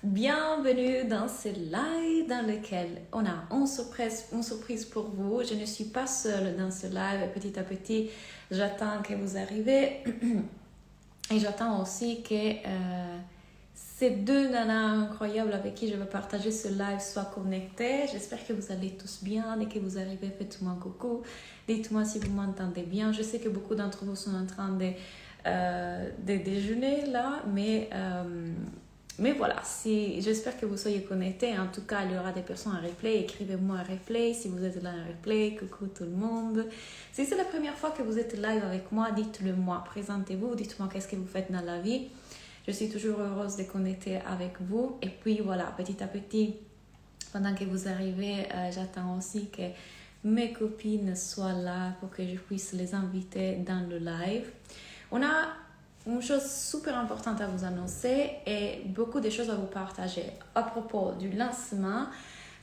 Bienvenue dans ce live dans lequel on a une surprise pour vous. Je ne suis pas seule dans ce live. Petit à petit, j'attends que vous arrivez et j'attends aussi que ces deux nanas incroyables avec qui je vais partager ce live soient connectés. J'espère que vous allez tous bien. Dès que vous arrivez, faites-moi un coucou. Dites-moi si vous m'entendez bien. Je sais que beaucoup d'entre vous sont en train de déjeuner là, mais voilà, j'espère que vous soyez connectés. En tout cas, il y aura des personnes en replay. Écrivez-moi un replay si vous êtes là en replay. Coucou tout le monde. Si c'est la première fois que vous êtes live avec moi, dites-le moi. Présentez-vous, dites-moi qu'est-ce que vous faites dans la vie. Je suis toujours heureuse de connecter avec vous. Et puis voilà, petit à petit, pendant que vous arrivez, j'attends aussi que mes copines soient là pour que je puisse les inviter dans le live. On a une chose super importante à vous annoncer et beaucoup de choses à vous partager. À propos du lancement,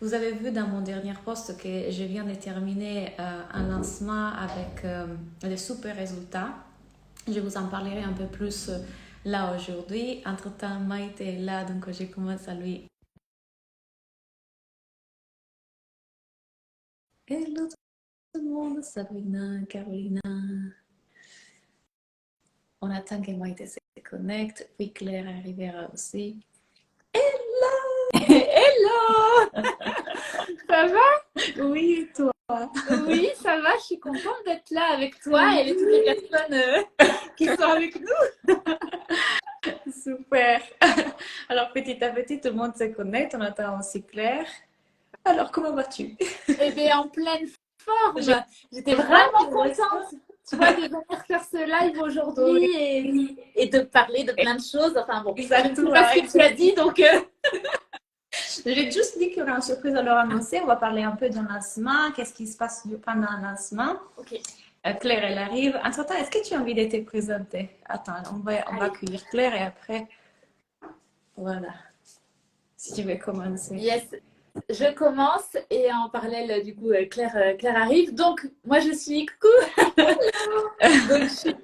vous avez vu dans mon dernier post que je viens de terminer un lancement avec des super résultats. Je vous en parlerai un peu plus là aujourd'hui. Entre-temps, Maïté est là, donc je commence à lui. Hello tout le monde, Sabrina, Carolina. On attend que Maïté se connecte, puis Claire arrivera aussi. Hello! Ça va? Oui, et toi? Oui, ça va, je suis contente d'être là avec toi et toutes les personnes qui sont avec nous. Super. Alors, petit à petit, tout le monde se connecte. On attend aussi Claire. Alors, comment vas-tu? Eh bien, en pleine Je forme. J'étais vois, vraiment je vois ça. contente, tu vois, de venir faire ce live aujourd'hui et de parler de plein de choses. Enfin bon, je ne sais Exactement. pas ce que tu as dit, donc J'ai juste dit qu'il y aurait une surprise à leur annoncer. On va parler un peu du lancement. Qu'est-ce qui se passe pendant le lancement? ok. Claire, elle arrive. Entre-temps, est-ce que tu as envie de te présenter? Attends, on va accueillir Claire et après, voilà. Si tu veux commencer. Yes, je commence et en parallèle, du coup, Claire arrive. Donc, moi, je suis coucou. Donc, je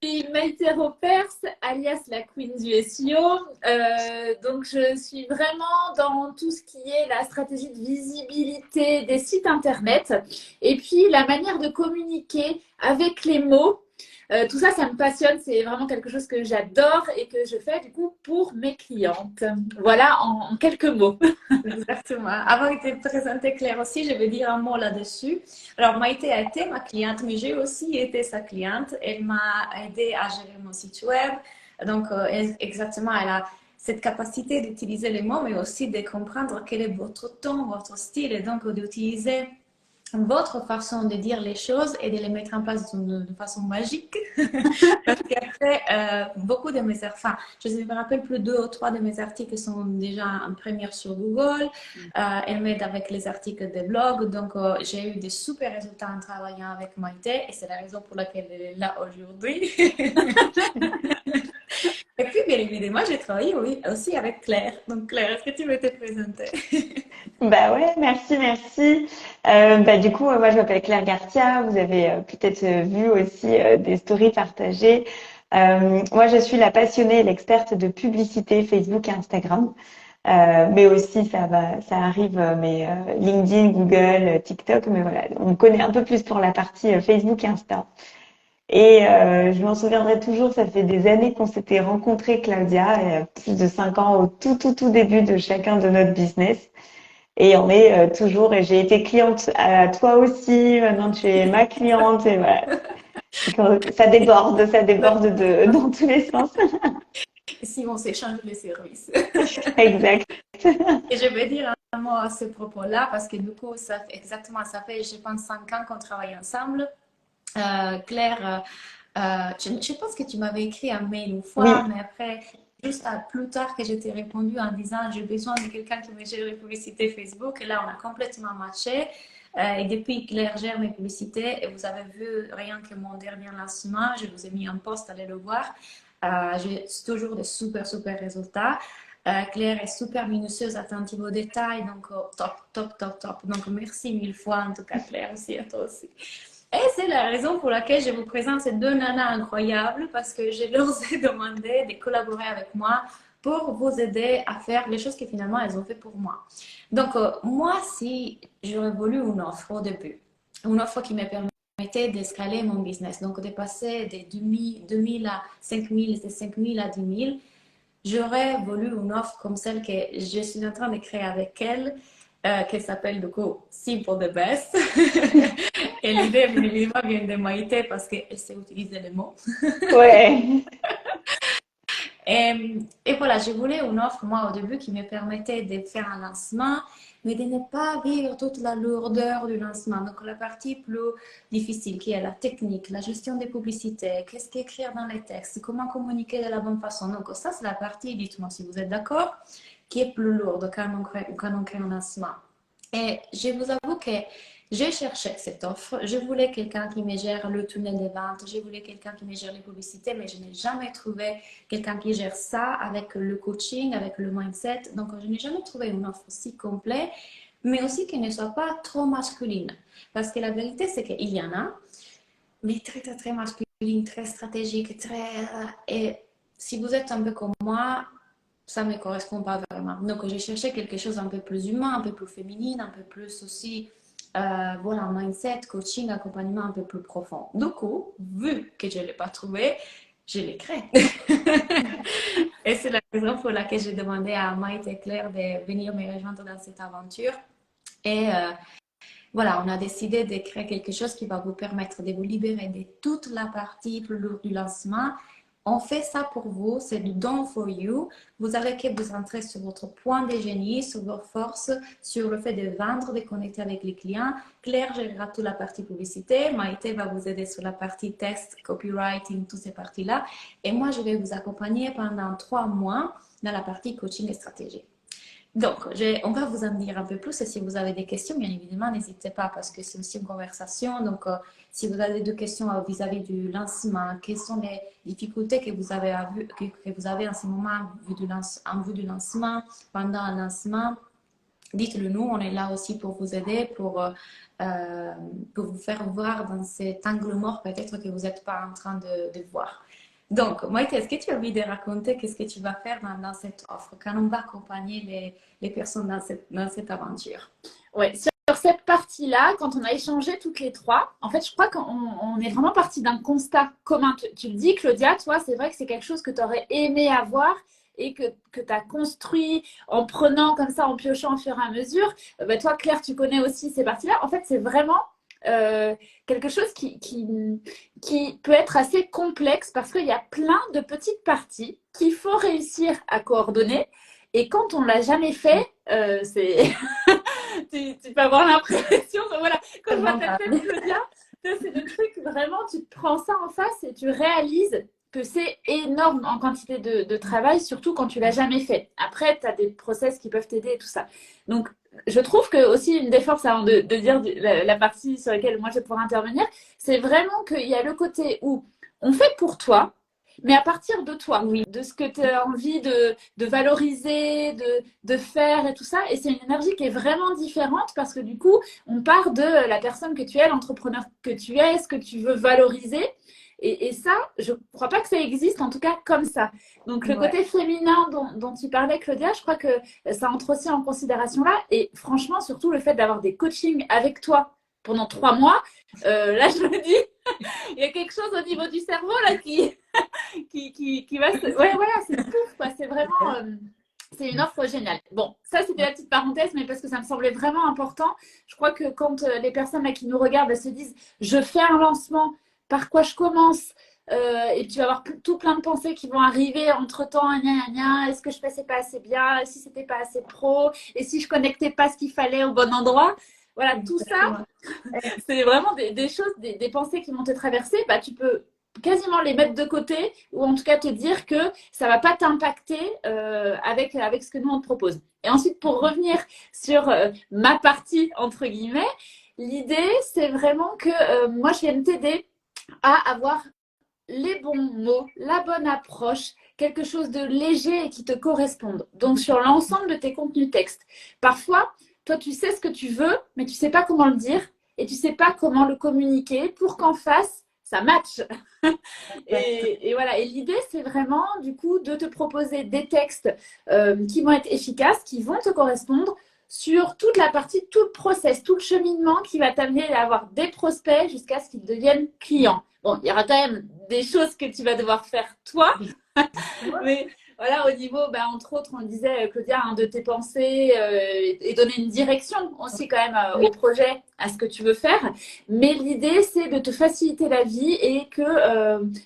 suis Maïté Ropers, alias la Queen du SEO. Donc, je suis vraiment dans tout ce qui est la stratégie de visibilité des sites internet et puis la manière de communiquer avec les mots. Tout ça, ça me passionne. C'est vraiment quelque chose que j'adore et que je fais du coup pour mes clientes. Voilà en quelques mots. Exactement. Avant de te présenter Claire aussi, je vais dire un mot là-dessus. Alors, Maïté a été ma cliente, mais j'ai aussi été sa cliente. Elle m'a aidé à gérer mon site web. Donc, exactement, elle a cette capacité d'utiliser les mots, mais aussi de comprendre quel est votre ton, votre style, et donc d'utiliser votre façon de dire les choses et de les mettre en place de façon magique. Parce qu'après, beaucoup de mes articles, enfin, je ne me rappelle plus, deux ou trois de mes articles sont déjà en première sur Google. Elle m'aide avec les articles des blogs. Donc, j'ai eu des super résultats en travaillant avec Maïté et c'est la raison pour laquelle elle est là aujourd'hui. Et puis, bien évidemment, j'ai travaillé aussi avec Claire. Donc, Claire, est-ce que tu veux te présenter? Bah ouais, merci. Du coup, moi je m'appelle Claire Garcia. Vous avez peut-être vu aussi des stories partagées. Moi, je suis la passionnée et l'experte de publicité Facebook et Instagram. Mais aussi, ça arrive, LinkedIn, Google, TikTok. Mais voilà, on me connaît un peu plus pour la partie Facebook et Insta. Et je m'en souviendrai toujours. Ça fait des années qu'on s'était rencontrés, Claudia, plus de 5 ans au tout début de chacun de notre business. Et on est toujours, et j'ai été cliente à toi aussi, maintenant tu es ma cliente, et voilà. Ça déborde dans tous les sens. Si on s'échange les services. Exact. Et je vais dire un mot à ce propos-là, parce que du coup, ça fait, je pense, 5 ans qu'on travaille ensemble. Claire, je pense que tu m'avais écrit un mail une fois, Oui, mais après, juste plus tard que je t'ai répondu en disant j'ai besoin de quelqu'un qui me gère les publicités Facebook. Et là, on a complètement matché. Et depuis, Claire gère mes publicités. Et vous avez vu, rien que mon dernier lancement, je vous ai mis un post, allez le voir. J'ai toujours des super résultats. Claire est super minutieuse, attentive aux détails, donc top. Donc merci mille fois en tout cas Claire aussi à toi aussi. Et c'est la raison pour laquelle je vous présente ces deux nanas incroyables parce que je leur ai demandé de collaborer avec moi pour vous aider à faire les choses que finalement elles ont fait pour moi. Donc, moi, si j'aurais voulu une offre au début, une offre qui me permettait d'escaler mon business, donc de passer de 2000 à 5000, de 5000 à 10 000, j'aurais voulu une offre comme celle que je suis en train de créer avec elle, qui s'appelle du coup Simple the Best. Et l'idée évidemment vient de Maïté parce qu'elle sait utiliser les mots. Ouais. Et voilà, je voulais une offre, moi, au début, qui me permettait de faire un lancement, mais de ne pas vivre toute la lourdeur du lancement. Donc, la partie plus difficile, qui est la technique, la gestion des publicités, qu'est-ce qu'écrire dans les textes, comment communiquer de la bonne façon. Donc, ça, c'est la partie, dites-moi si vous êtes d'accord, qui est plus lourde quand on crée un lancement. Et je vous avoue que j'ai cherché cette offre. Je voulais quelqu'un qui me gère le tunnel des ventes. Je voulais quelqu'un qui me gère les publicités, mais je n'ai jamais trouvé quelqu'un qui gère ça avec le coaching, avec le mindset. Donc, je n'ai jamais trouvé une offre aussi complète, mais aussi qui ne soit pas trop masculine. Parce que la vérité, c'est qu'il y en a, mais très, très, très masculine, très stratégique, très... Et si vous êtes un peu comme moi, ça ne me correspond pas vraiment. Donc, j'ai cherché quelque chose un peu plus humain, un peu plus féminine, un peu plus aussi, voilà, mindset, coaching, accompagnement un peu plus profond. Du coup, vu que je ne l'ai pas trouvé, je l'ai créé. Et c'est la raison pour laquelle j'ai demandé à Maïté et Claire de venir me rejoindre dans cette aventure. Et voilà, on a décidé de créer quelque chose qui va vous permettre de vous libérer de toute la partie plus lourde du lancement. On fait ça pour vous, c'est du done for you. Vous avez que vous entrer sur votre point de génie, sur vos forces, sur le fait de vendre, de connecter avec les clients. Claire gérera toute la partie publicité. Maïté va vous aider sur la partie test, copywriting, toutes ces parties-là. Et moi, je vais vous accompagner pendant 3 mois dans la partie coaching et stratégie. Donc, on va vous en dire un peu plus et si vous avez des questions, bien évidemment, n'hésitez pas parce que c'est aussi une conversation. Donc, si vous avez des questions vis-à-vis du lancement, quelles sont les difficultés que vous avez, que vous avez en ce moment en vue du lancement, pendant un lancement, dites-le nous, on est là aussi pour vous aider, pour vous faire voir dans cet angle mort peut-être que vous n'êtes pas en train de voir. Donc, Maïté, est-ce que tu as envie de raconter qu'est-ce que tu vas faire dans cette offre, quand on va accompagner les personnes dans cette aventure? Ouais, sur cette partie-là, quand on a échangé toutes les trois, en fait, je crois qu'on est vraiment parti d'un constat commun. Tu le dis, Claudia, toi, c'est vrai que c'est quelque chose que tu aurais aimé avoir et que tu as construit en prenant comme ça, en piochant au fur et à mesure. Toi, Claire, tu connais aussi ces parties-là. En fait, c'est vraiment quelque chose qui peut être assez complexe parce qu'il y a plein de petites parties qu'il faut réussir à coordonner. Et quand on ne l'a jamais fait, c'est... tu peux avoir l'impression, voilà, quand je vois ta tête, Claudia, c'est le truc, vraiment, tu te prends ça en face et tu réalises que c'est énorme en quantité de travail, surtout quand tu l'as jamais fait. Après, tu as des process qui peuvent t'aider et tout ça. Donc, je trouve que aussi une des forces, avant de dire la partie sur laquelle moi je vais pouvoir intervenir, c'est vraiment qu'il y a le côté où on fait pour toi, mais à partir de toi, oui, de ce que tu as envie de valoriser, de faire et tout ça. Et c'est une énergie qui est vraiment différente parce que du coup, on part de la personne que tu es, l'entrepreneur que tu es, ce que tu veux valoriser. Et ça, je ne crois pas que ça existe, en tout cas comme ça. Donc, le côté féminin dont tu parlais, Claudia, je crois que ça entre aussi en considération là. Et franchement, surtout le fait d'avoir des coachings avec toi pendant 3 mois, là, je me dis, il y a quelque chose au niveau du cerveau là qui va se... Ouais, voilà, c'est ouf, quoi. C'est vraiment... c'est une offre géniale. Bon, ça, c'était la petite parenthèse, mais parce que ça me semblait vraiment important. Je crois que quand les personnes là, qui nous regardent elles se disent « Je fais un lancement, par quoi je commence ?» et tu vas avoir tout plein de pensées qui vont arriver entre-temps. Est-ce que je faisais pas assez bien? Et si c'était pas assez pro? Et si je connectais pas ce qu'il fallait au bon endroit? Voilà, tout ça, c'est vraiment des choses, des pensées qui vont te traverser. Bah, tu peux quasiment les mettre de côté ou en tout cas te dire que ça va pas t'impacter avec ce que nous on te propose. Et ensuite, pour revenir sur ma partie, entre guillemets, l'idée, c'est vraiment que moi, je viens t'aider à avoir les bons mots, la bonne approche, quelque chose de léger et qui te corresponde. Donc, sur l'ensemble de tes contenus textes. Parfois, toi, tu sais ce que tu veux, mais tu sais pas comment le dire et tu sais pas comment le communiquer pour qu'en face, ça match. Et voilà. Et l'idée, c'est vraiment, du coup, de te proposer des textes qui vont être efficaces, qui vont te correspondre sur toute la partie, tout le process, tout le cheminement qui va t'amener à avoir des prospects jusqu'à ce qu'ils deviennent clients. Bon, il y aura quand même des choses que tu vas devoir faire toi, mais voilà, au niveau, entre autres, on le disait, Claudia, de tes pensées et donner une direction aussi quand même au projet, à ce que tu veux faire. Mais l'idée, c'est de te faciliter la vie et que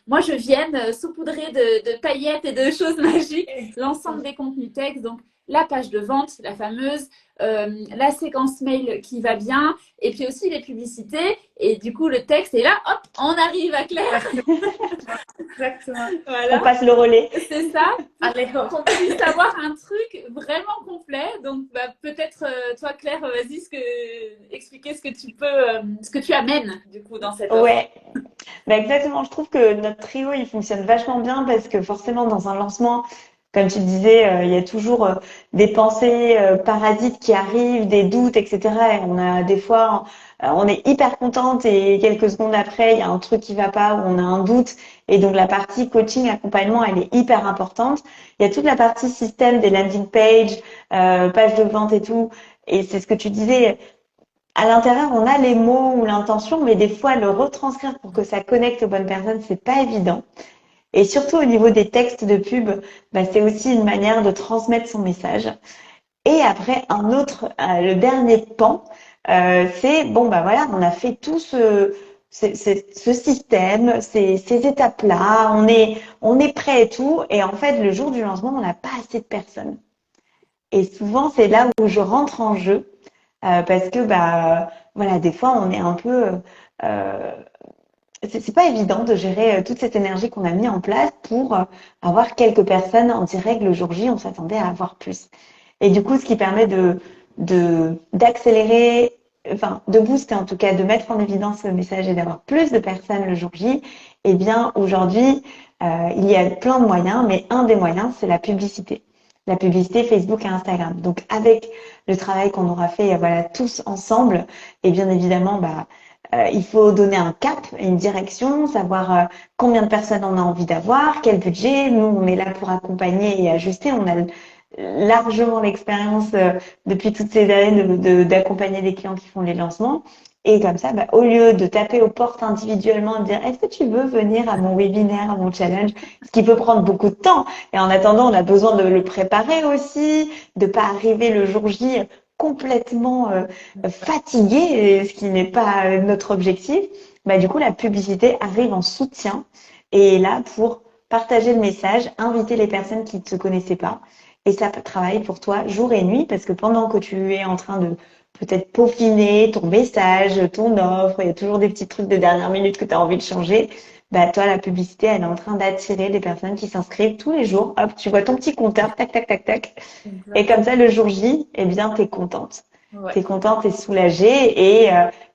moi, je vienne saupoudrer de paillettes et de choses magiques l'ensemble des contenus textes. Donc, la page de vente, la fameuse, la séquence mail qui va bien, et puis aussi les publicités. Et du coup, le texte est là, hop, on arrive à Claire. Exactement. On passe le relais. C'est ça. Allez, hop. Qu'on puisse avoir un truc vraiment complet. Donc, peut-être, toi, Claire, vas-y, expliquer ce que tu peux, ce que tu amènes, du coup, dans cette offre. Ouais, exactement. Je trouve que notre trio, il fonctionne vachement bien parce que forcément, dans un lancement, comme tu disais, il y a toujours des pensées parasites qui arrivent, des doutes, etc. Et on a des fois, on est hyper contente et quelques secondes après, il y a un truc qui va pas ou on a un doute. Et donc, la partie coaching, accompagnement, elle est hyper importante. Il y a toute la partie système des landing pages, pages de vente et tout. Et c'est ce que tu disais. À l'intérieur, on a les mots ou l'intention, mais des fois, le retranscrire pour que ça connecte aux bonnes personnes, c'est pas évident. Et surtout au niveau des textes de pub, c'est aussi une manière de transmettre son message. Et après, le dernier pan, c'est voilà, on a fait tout ce système, ces étapes-là, on est prêt et tout. Et en fait, le jour du lancement, on n'a pas assez de personnes. Et souvent, c'est là où je rentre en jeu. Parce que voilà, des fois on est un peu c'est pas évident de gérer toute cette énergie qu'on a mis en place pour avoir quelques personnes en direct le jour J. On s'attendait à avoir plus. Et du coup, ce qui permet d'accélérer, enfin de booster en tout cas, de mettre en évidence le message et d'avoir plus de personnes le jour J. Eh bien, aujourd'hui, il y a plein de moyens, mais un des moyens, c'est la publicité. La publicité Facebook et Instagram. Donc, avec le travail qu'on aura fait, voilà, tous ensemble, et bien évidemment, il faut donner un cap, une direction, savoir combien de personnes on a envie d'avoir, quel budget. Nous, on est là pour accompagner et ajuster. On a largement l'expérience depuis toutes ces années d'accompagner des clients qui font les lancements. Et comme ça, au lieu de taper aux portes individuellement et de dire est-ce que tu veux venir à mon webinaire, à mon challenge, ce qui peut prendre beaucoup de temps. Et en attendant, on a besoin de le préparer aussi, de pas arriver le jour J complètement fatigué, ce qui n'est pas notre objectif. Du coup, la publicité arrive en soutien et est là pour partager le message, inviter les personnes qui ne te connaissaient pas. Et ça travaille pour toi jour et nuit parce que pendant que tu es en train de peut-être peaufiner ton message, ton offre, il y a toujours des petits trucs de dernière minute que tu as envie de changer. Toi, la publicité, elle est en train d'attirer des personnes qui s'inscrivent tous les jours. Hop, tu vois ton petit compteur, tac, tac, tac, tac. Exactement. Et comme ça, le jour J, eh bien, t'es contente. Ouais. T'es contente, t'es soulagée et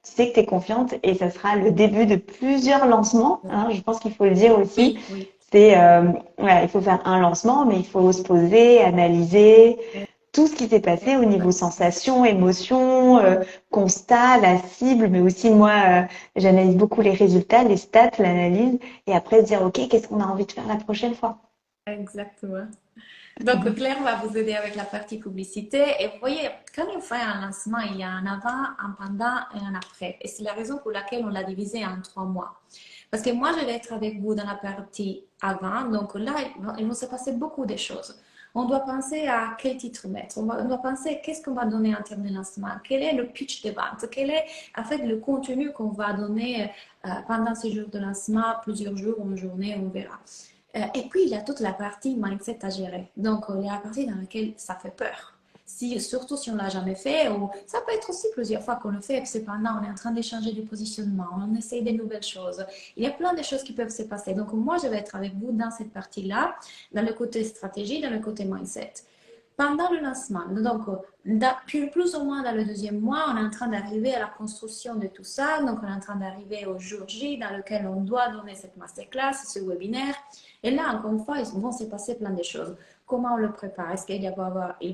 tu sais que t'es confiante et ça sera le début de plusieurs lancements. Hein, je pense qu'il faut le dire aussi. Oui. C'est, il faut faire un lancement, mais il faut se poser, analyser tout ce qui s'est passé au niveau sensations, émotions, constats, la cible, mais aussi moi, j'analyse beaucoup les résultats, les stats, l'analyse, et après se dire, OK, qu'est-ce qu'on a envie de faire la prochaine fois? Exactement. Donc, Claire va vous aider avec la partie publicité. Et vous voyez, quand on fait un lancement, il y a un avant, un pendant et un après. Et c'est la raison pour laquelle on l'a divisé en 3 mois. Parce que moi, je vais être avec vous dans la partie avant. Donc là, il va se passer beaucoup de choses. On doit penser à quel titre mettre. On doit penser à qu'est-ce qu'on va donner en termes de lancement. Quel est le pitch de vente. Quel est en fait le contenu qu'on va donner pendant ces jours de lancement, plusieurs jours ou une journée, on verra. Et puis, il y a toute la partie mindset à gérer. Donc, il y a la partie dans laquelle ça fait peur. Surtout si on ne l'a jamais fait, ou ça peut être aussi plusieurs fois qu'on le fait, cependant, on est en train d'échanger des positionnements, on essaye des nouvelles choses. Il y a plein de choses qui peuvent se passer. Donc, moi, je vais être avec vous dans cette partie-là, dans le côté stratégie, dans le côté mindset. Pendant le lancement, donc plus ou moins dans le 2e mois, on est en train d'arriver à la construction de tout ça. Donc, on est en train d'arriver au jour J dans lequel on doit donner cette masterclass, ce webinaire. Et là, encore une fois, il vont se passer plein de choses. Comment on le prépare? Est-ce qu'il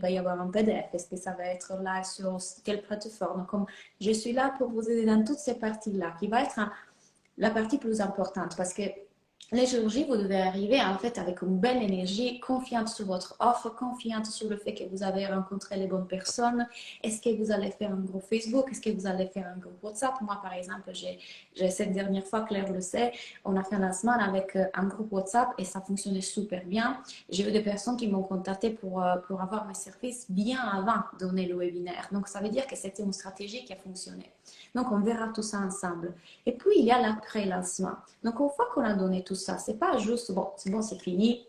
va y avoir un PDF? Est-ce que ça va être live sur quelle plateforme? Comme je suis là pour vous aider dans toutes ces parties-là, qui va être la partie plus importante parce que les jours J, vous devez arriver en fait avec une belle énergie, confiante sur votre offre, confiante sur le fait que vous avez rencontré les bonnes personnes. Est-ce que vous allez faire un groupe Facebook? Est-ce que vous allez faire un groupe WhatsApp? Moi, par exemple, j'ai cette dernière fois, Claire le sait, on a fait un lancement avec un groupe WhatsApp et ça fonctionnait super bien. J'ai eu des personnes qui m'ont contacté pour avoir mes services bien avant de donner le webinaire. Donc, ça veut dire que c'était une stratégie qui a fonctionné. Donc, on verra tout ça ensemble. Et puis, il y a l'après-lancement. Donc, une fois qu'on a donné tout ça, c'est pas juste, bon, c'est fini.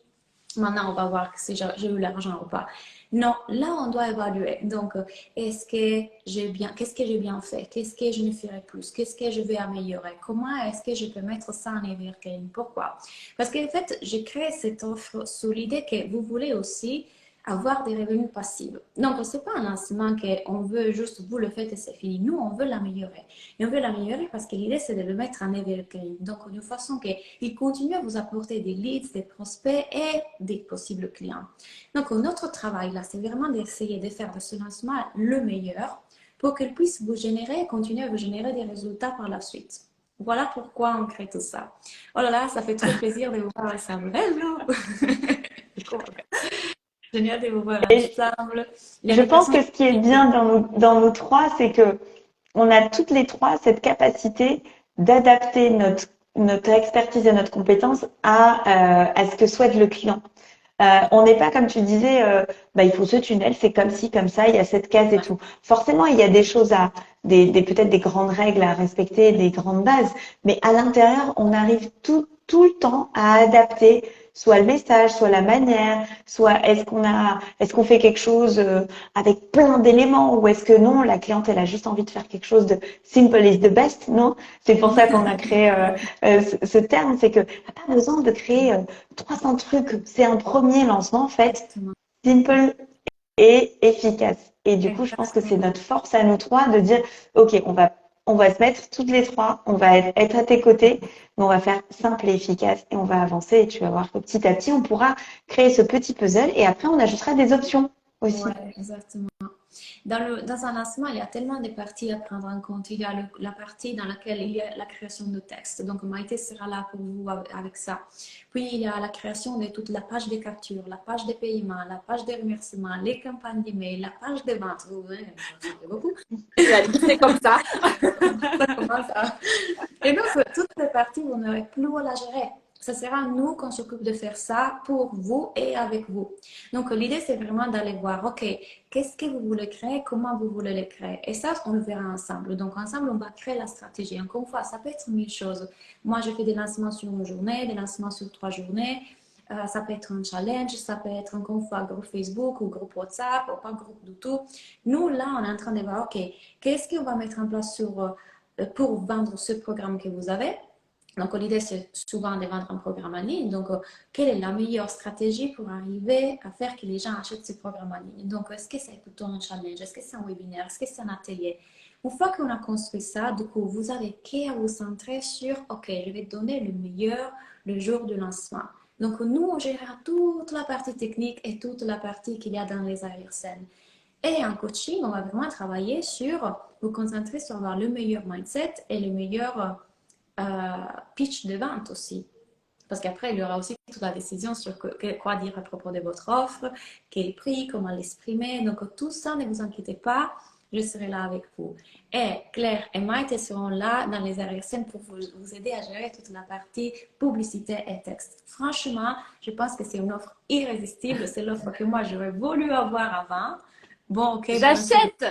Maintenant, on va voir si j'ai eu l'argent ou pas. Non, là, on doit évaluer. Donc, qu'est-ce que j'ai bien fait? Qu'est-ce que je ne ferai plus? Qu'est-ce que je vais améliorer? Comment est-ce que je peux mettre ça en evergreen? Pourquoi? Parce qu'en fait, j'ai créé cette offre sous l'idée que vous voulez aussi avoir des revenus passifs. Donc, ce n'est pas un lancement qu'on veut juste, vous le faites et c'est fini. Nous, on veut l'améliorer. Et on veut l'améliorer parce que l'idée, c'est de le mettre en evergreen. Donc, de façon qu'il continue à vous apporter des leads, des prospects et des possibles clients. Donc, notre travail, là, c'est vraiment d'essayer de faire de ce lancement le meilleur pour qu'il puisse vous générer, continuer à vous générer des résultats par la suite. Voilà pourquoi on crée tout ça. Oh là là, ça fait trop plaisir de vous voir ensemble. Hello! Génial de vous voir ensemble. Je pense que ce qui est bien dans nous trois, c'est que on a toutes les trois cette capacité d'adapter notre expertise et notre compétence à ce que souhaite le client. On n'est pas comme tu disais, il faut ce tunnel, c'est comme ci, comme ça, il y a cette case et tout. Forcément, il y a des choses peut-être des grandes règles à respecter, des grandes bases, mais à l'intérieur, on arrive tout le temps à adapter soit le message, soit la manière, soit est-ce qu'on fait quelque chose avec plein d'éléments ou est-ce que non, la cliente elle a juste envie de faire quelque chose de simple is the best, non? C'est pour ça qu'on a créé ce terme, c'est que t'as pas besoin de créer 300 trucs, c'est un premier lancement en fait, simple et efficace. Et du coup, je pense que c'est notre force à nous trois de dire, ok, on va se mettre toutes les trois, on va être à tes côtés, mais on va faire simple et efficace et on va avancer et tu vas voir que petit à petit, on pourra créer ce petit puzzle et après, on ajoutera des options aussi. Ouais, exactement. Dans un lancement, il y a tellement de parties à prendre en compte. Il y a la partie dans laquelle il y a la création de texte. Donc, Maïté sera là pour vous avec ça. Puis, il y a la création de toute la page de capture, la page de paiement, la page de remerciement, les campagnes d'email, la page de vente. Vous voyez, ça fait beaucoup. C'est comme ça. Ça commence à... Et donc, toutes ces parties, vous n'aurez plus à la gérer. Ce sera nous qu'on s'occupe de faire ça pour vous et avec vous. Donc, l'idée, c'est vraiment d'aller voir, OK, qu'est-ce que vous voulez créer, comment vous voulez le créer. Et ça, on le verra ensemble. Donc, ensemble, on va créer la stratégie. Encore une fois, ça peut être 1000 choses. Moi, je fais des lancements sur une journée, des lancements sur 3 journées. Ça peut être un challenge, ça peut être encore une fois un groupe Facebook ou groupe WhatsApp ou pas groupe du tout. Nous, là, on est en train de voir, OK, qu'est-ce qu'on va mettre en place pour vendre ce programme que vous avez. Donc, l'idée, c'est souvent de vendre un programme en ligne. Donc, quelle est la meilleure stratégie pour arriver à faire que les gens achètent ce programme en ligne? Donc, est-ce que c'est plutôt un challenge? Est-ce que c'est un webinaire? Est-ce que c'est un atelier? Une fois qu'on a construit ça, du coup, vous avez qu'à vous centrer sur, OK, je vais donner le meilleur le jour du lancement. Donc, nous, on gérera toute la partie technique et toute la partie qu'il y a dans les arrière-scènes. Et en coaching, on va vraiment travailler sur, vous concentrer sur avoir le meilleur mindset et le meilleur pitch de vente aussi. Parce qu'après, il y aura aussi toute la décision sur quoi dire à propos de votre offre, quel prix, comment l'exprimer. Donc, tout ça, ne vous inquiétez pas, je serai là avec vous. Et Claire et Maïté seront là dans les arrière-scènes pour vous aider à gérer toute la partie publicité et texte. Franchement, je pense que c'est une offre irrésistible. C'est l'offre que moi, j'aurais voulu avoir avant. Bon, ok. J'achète!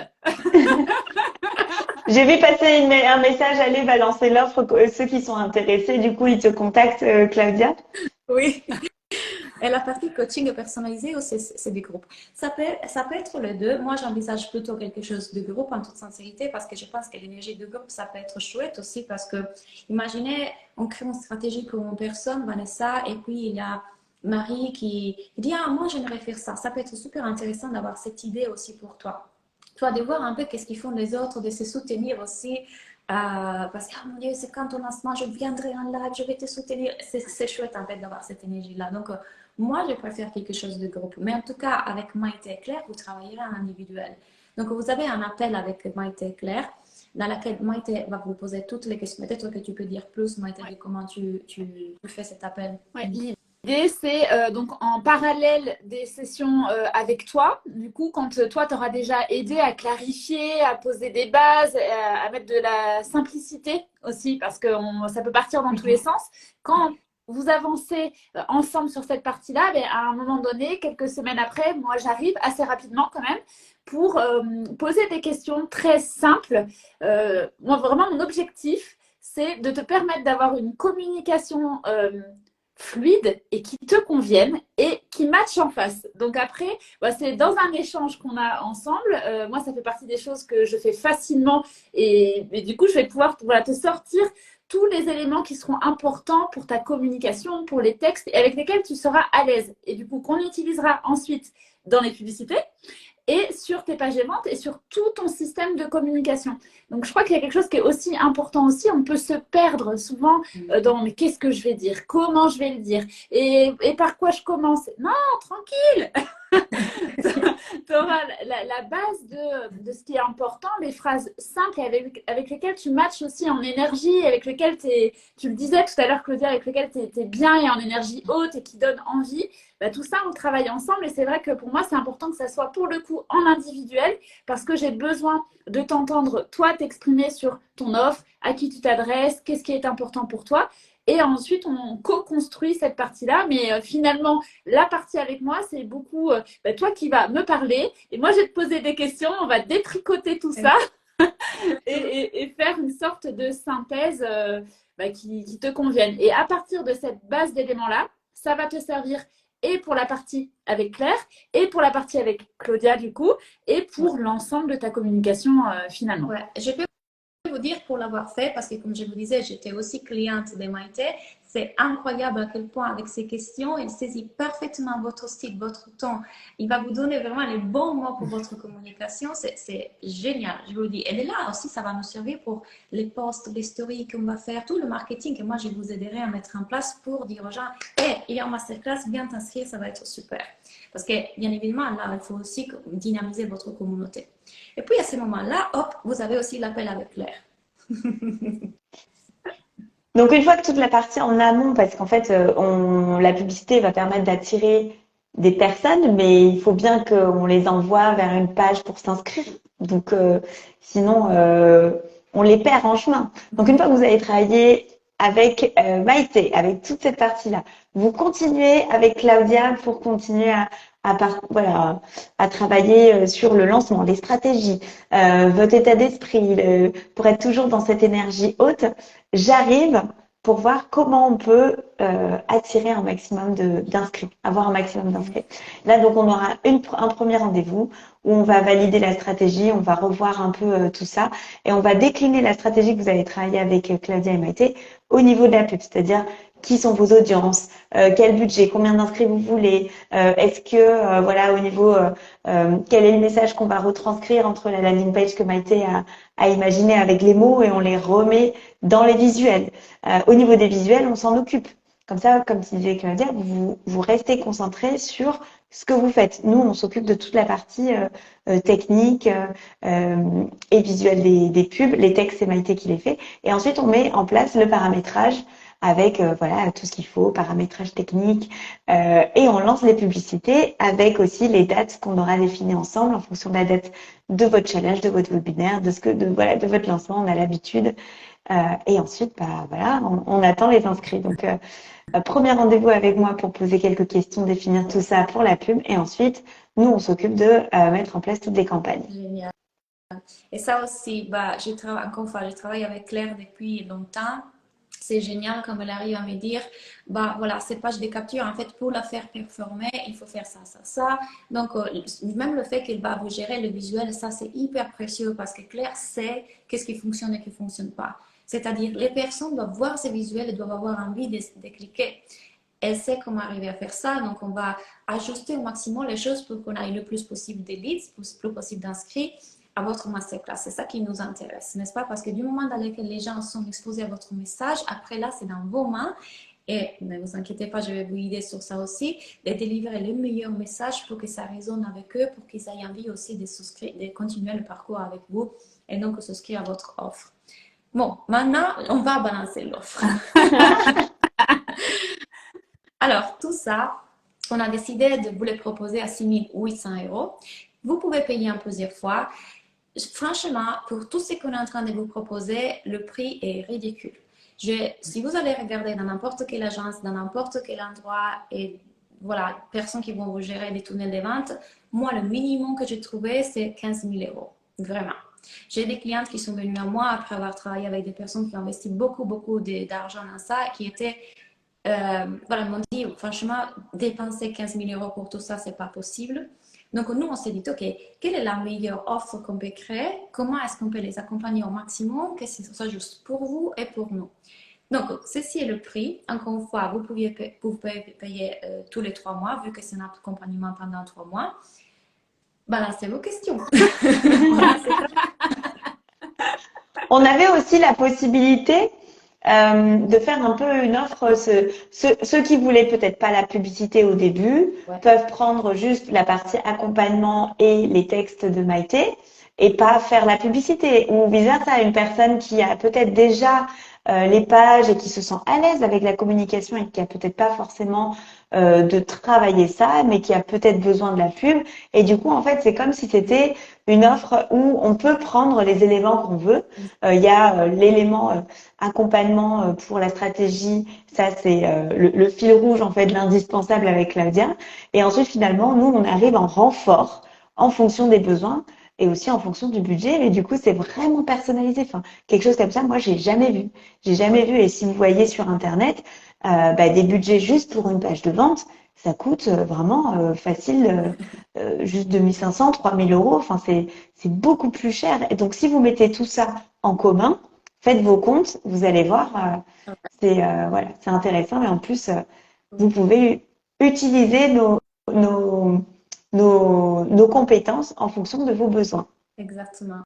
J'ai vu passer un message, allez balancer l'offre, ceux qui sont intéressés, du coup, ils te contactent, Claudia? Oui. Et la partie coaching personnalisé, c'est des groupes. Ça peut être les deux. Moi, j'envisage plutôt quelque chose de groupe en toute sincérité parce que je pense que l'énergie de groupe, ça peut être chouette aussi parce que, imaginez, on crée une stratégie pour une personne, Vanessa, et puis il y a Marie qui dit, ah, moi, j'aimerais faire ça. Ça peut être super intéressant d'avoir cette idée aussi pour toi. Toi, de voir un peu qu'est-ce qu'ils font les autres, de se soutenir aussi. Parce que, oh mon Dieu, c'est quand ton lancement, je viendrai en live, je vais te soutenir. C'est chouette en fait d'avoir cette énergie-là. Donc, moi, je préfère quelque chose de groupe. Mais en tout cas, avec Maïté et Claire, vous travaillerez en individuel. Donc, vous avez un appel avec Maïté et Claire. dans laquelle Maïté va vous poser toutes les questions. Peut-être que tu peux dire plus, Maïté, de comment tu fais cet appel. Ouais, l'idée, c'est donc en parallèle des sessions avec toi. Du coup, quand toi, tu auras déjà aidé à clarifier, à poser des bases, à mettre de la simplicité aussi, parce que ça peut partir dans tous les sens. Quand vous avancez ensemble sur cette partie-là, ben, à un moment donné, quelques semaines après, moi, j'arrive assez rapidement quand même pour poser des questions très simples. Moi, vraiment, mon objectif, c'est de te permettre d'avoir une communication fluide et qui te conviennent et qui matchent en face. Donc après, bah, c'est dans un échange qu'on a ensemble. Moi, ça fait partie des choses que je fais facilement et du coup, je vais pouvoir voilà, te sortir tous les éléments qui seront importants pour ta communication, pour les textes et avec lesquels tu seras à l'aise. Et du coup, qu'on utilisera ensuite dans les publicités et sur tes pages de vente et sur tout ton système de communication. Donc, je crois qu'il y a quelque chose qui est aussi important aussi. On peut se perdre souvent dans mais qu'est-ce que je vais dire? Comment je vais le dire? Et par quoi je commence? Non, tranquille! Tu auras la base de ce qui est important, les phrases simples avec lesquelles tu matches aussi en énergie, avec lesquelles tu le disais tout à l'heure, Claudia, avec lesquelles tu es bien et en énergie haute et qui donnent envie. Bah, tout ça, on travaille ensemble et c'est vrai que pour moi, c'est important que ça soit pour le coup en individuel parce que j'ai besoin de t'entendre, toi, t'exprimer sur ton offre, à qui tu t'adresses, qu'est-ce qui est important pour toi. Et ensuite, on co-construit cette partie-là. Mais finalement, la partie avec moi, c'est beaucoup bah, toi qui vas me parler. Et moi, je vais te poser des questions. On va détricoter tout ça et faire une sorte de synthèse bah, qui te convienne. Et à partir de cette base d'éléments-là, ça va te servir et pour la partie avec Claire, et pour la partie avec Claudia, du coup, et pour l'ensemble de ta communication finalement. Ouais, je peux vous dire pour l'avoir fait, parce que comme je vous disais, j'étais aussi cliente de Maïté. C'est incroyable à quel point avec ces questions, il saisit parfaitement votre style, votre ton. Il va vous donner vraiment les bons mots pour votre communication. C'est génial, je vous le dis. Et là aussi, ça va nous servir pour les posts, les stories qu'on va faire, tout le marketing que moi, je vous aiderai à mettre en place pour dire aux gens, hey, il y a un masterclass, viens t'inscrire, ça va être super. Parce que, bien évidemment, là, il faut aussi dynamiser votre communauté. Et puis, à ce moment-là, hop, vous avez aussi l'appel avec Claire. Donc, une fois que toute la partie en amont, parce qu'en fait, la publicité va permettre d'attirer des personnes, mais il faut bien qu'on les envoie vers une page pour s'inscrire. Donc, sinon, on les perd en chemin. Donc, une fois que vous avez travaillé avec Maïté, avec toute cette partie-là, vous continuez avec Claudia pour continuer voilà, à travailler sur le lancement, les stratégies, votre état d'esprit, pour être toujours dans cette énergie haute. J'arrive pour voir comment on peut attirer un maximum d'inscrits, avoir un maximum d'inscrits. Là, donc, on aura un premier rendez-vous où on va valider la stratégie, on va revoir un peu tout ça et on va décliner la stratégie que vous avez travaillée avec Claudia et Maïté au niveau de la pub, c'est-à-dire qui sont vos audiences, quel budget, combien d'inscrits vous voulez, est-ce que, voilà, au niveau, quel est le message qu'on va retranscrire entre la landing page que Maïté a imaginé avec les mots et on les remet dans les visuels. Au niveau des visuels, on s'en occupe. Comme ça, comme tu disais Claudia, vous restez concentré sur ce que vous faites. Nous, on s'occupe de toute la partie technique et visuelle des pubs. Les textes, c'est Maïté qui les fait. Et ensuite, on met en place le paramétrage avec voilà tout ce qu'il faut, paramétrage technique, et on lance les publicités avec aussi les dates qu'on aura définies ensemble en fonction de la date de votre challenge, de votre webinaire, voilà, de votre lancement. On a l'habitude. Et ensuite, bah, voilà, on attend les inscrits. Donc, premier rendez-vous avec moi pour poser quelques questions, définir tout ça pour la pub. Et ensuite, nous, on s'occupe de mettre en place toutes les campagnes. Génial. Et ça aussi, bah, encore une fois, je travaille avec Claire depuis longtemps. C'est génial comme elle arrive à me dire, bah voilà, cette page de capture, en fait, pour la faire performer, il faut faire ça, ça, ça. Donc, même le fait qu'elle va vous gérer le visuel, ça, c'est hyper précieux parce que Claire sait qu'est-ce qui fonctionne et qui ne fonctionne pas. C'est-à-dire, les personnes doivent voir ces visuels et doivent avoir envie de cliquer. Elle sait comment arriver à faire ça, donc on va ajuster au maximum les choses pour qu'on ait le plus possible de leads, le plus possible d'inscrits à votre masterclass. C'est ça qui nous intéresse, n'est-ce pas? Parce que du moment dans lequel les gens sont exposés à votre message, après là, c'est dans vos mains Et ne vous inquiétez pas, je vais vous aider sur ça aussi, de délivrer le meilleur message pour que ça résonne avec eux, pour qu'ils aient envie aussi de souscrire, de continuer le parcours avec vous et donc souscrire à votre offre. Bon, maintenant, on va balancer l'offre. Alors, tout ça, on a décidé de vous le proposer à 6 800 euros. Vous pouvez payer en plusieurs fois. Franchement, pour tout ce qu'on est en train de vous proposer, le prix est ridicule. Si vous allez regarder dans n'importe quelle agence, dans n'importe quel endroit, et voilà, personnes qui vont vous gérer des tunnels de vente, moi, le minimum que j'ai trouvé, c'est 15 000 euros. Vraiment. J'ai des clientes qui sont venues à moi après avoir travaillé avec des personnes qui ont investi beaucoup, beaucoup d'argent dans ça, qui étaient voilà, ils m'ont dit, franchement, dépenser 15 000 euros pour tout ça, c'est pas possible. Donc, nous, on s'est dit, OK, quelle est la meilleure offre qu'on peut créer? Comment est-ce qu'on peut les accompagner au maximum? Que ce soit juste pour vous et pour nous. Donc, ceci est le prix. Encore une fois, vous pouvez payer tous les 3 mois, vu que c'est un accompagnement pendant 3 mois. Balancez vos questions. Voilà, On avait aussi la possibilité de faire un peu une offre. Ceux qui voulaient peut-être pas la publicité au début ouais. peuvent prendre juste la partie accompagnement et les textes de Maïté et pas faire la publicité. Ou vice-versa, une personne qui a peut-être déjà les pages et qui se sent à l'aise avec la communication et qui a peut-être pas forcément de travailler ça, mais qui a peut-être besoin de la pub. Et du coup, en fait, c'est comme si c'était une offre où on peut prendre les éléments qu'on veut. Il y a l'élément accompagnement pour la stratégie, ça c'est le fil rouge en fait, l'indispensable avec Claudia. Et ensuite, finalement, nous, on arrive en renfort en fonction des besoins et aussi en fonction du budget. Mais du coup, c'est vraiment personnalisé. Enfin, quelque chose comme ça, moi, j'ai jamais vu. J'ai jamais vu. Et si vous voyez sur Internet, des budgets juste pour une page de vente, ça coûte vraiment facile, juste 2500, 3000 euros. Enfin, c'est beaucoup plus cher. Et donc, si vous mettez tout ça en commun, faites vos comptes, vous allez voir, voilà, c'est intéressant. Et en plus, vous pouvez utiliser nos compétences en fonction de vos besoins. Exactement.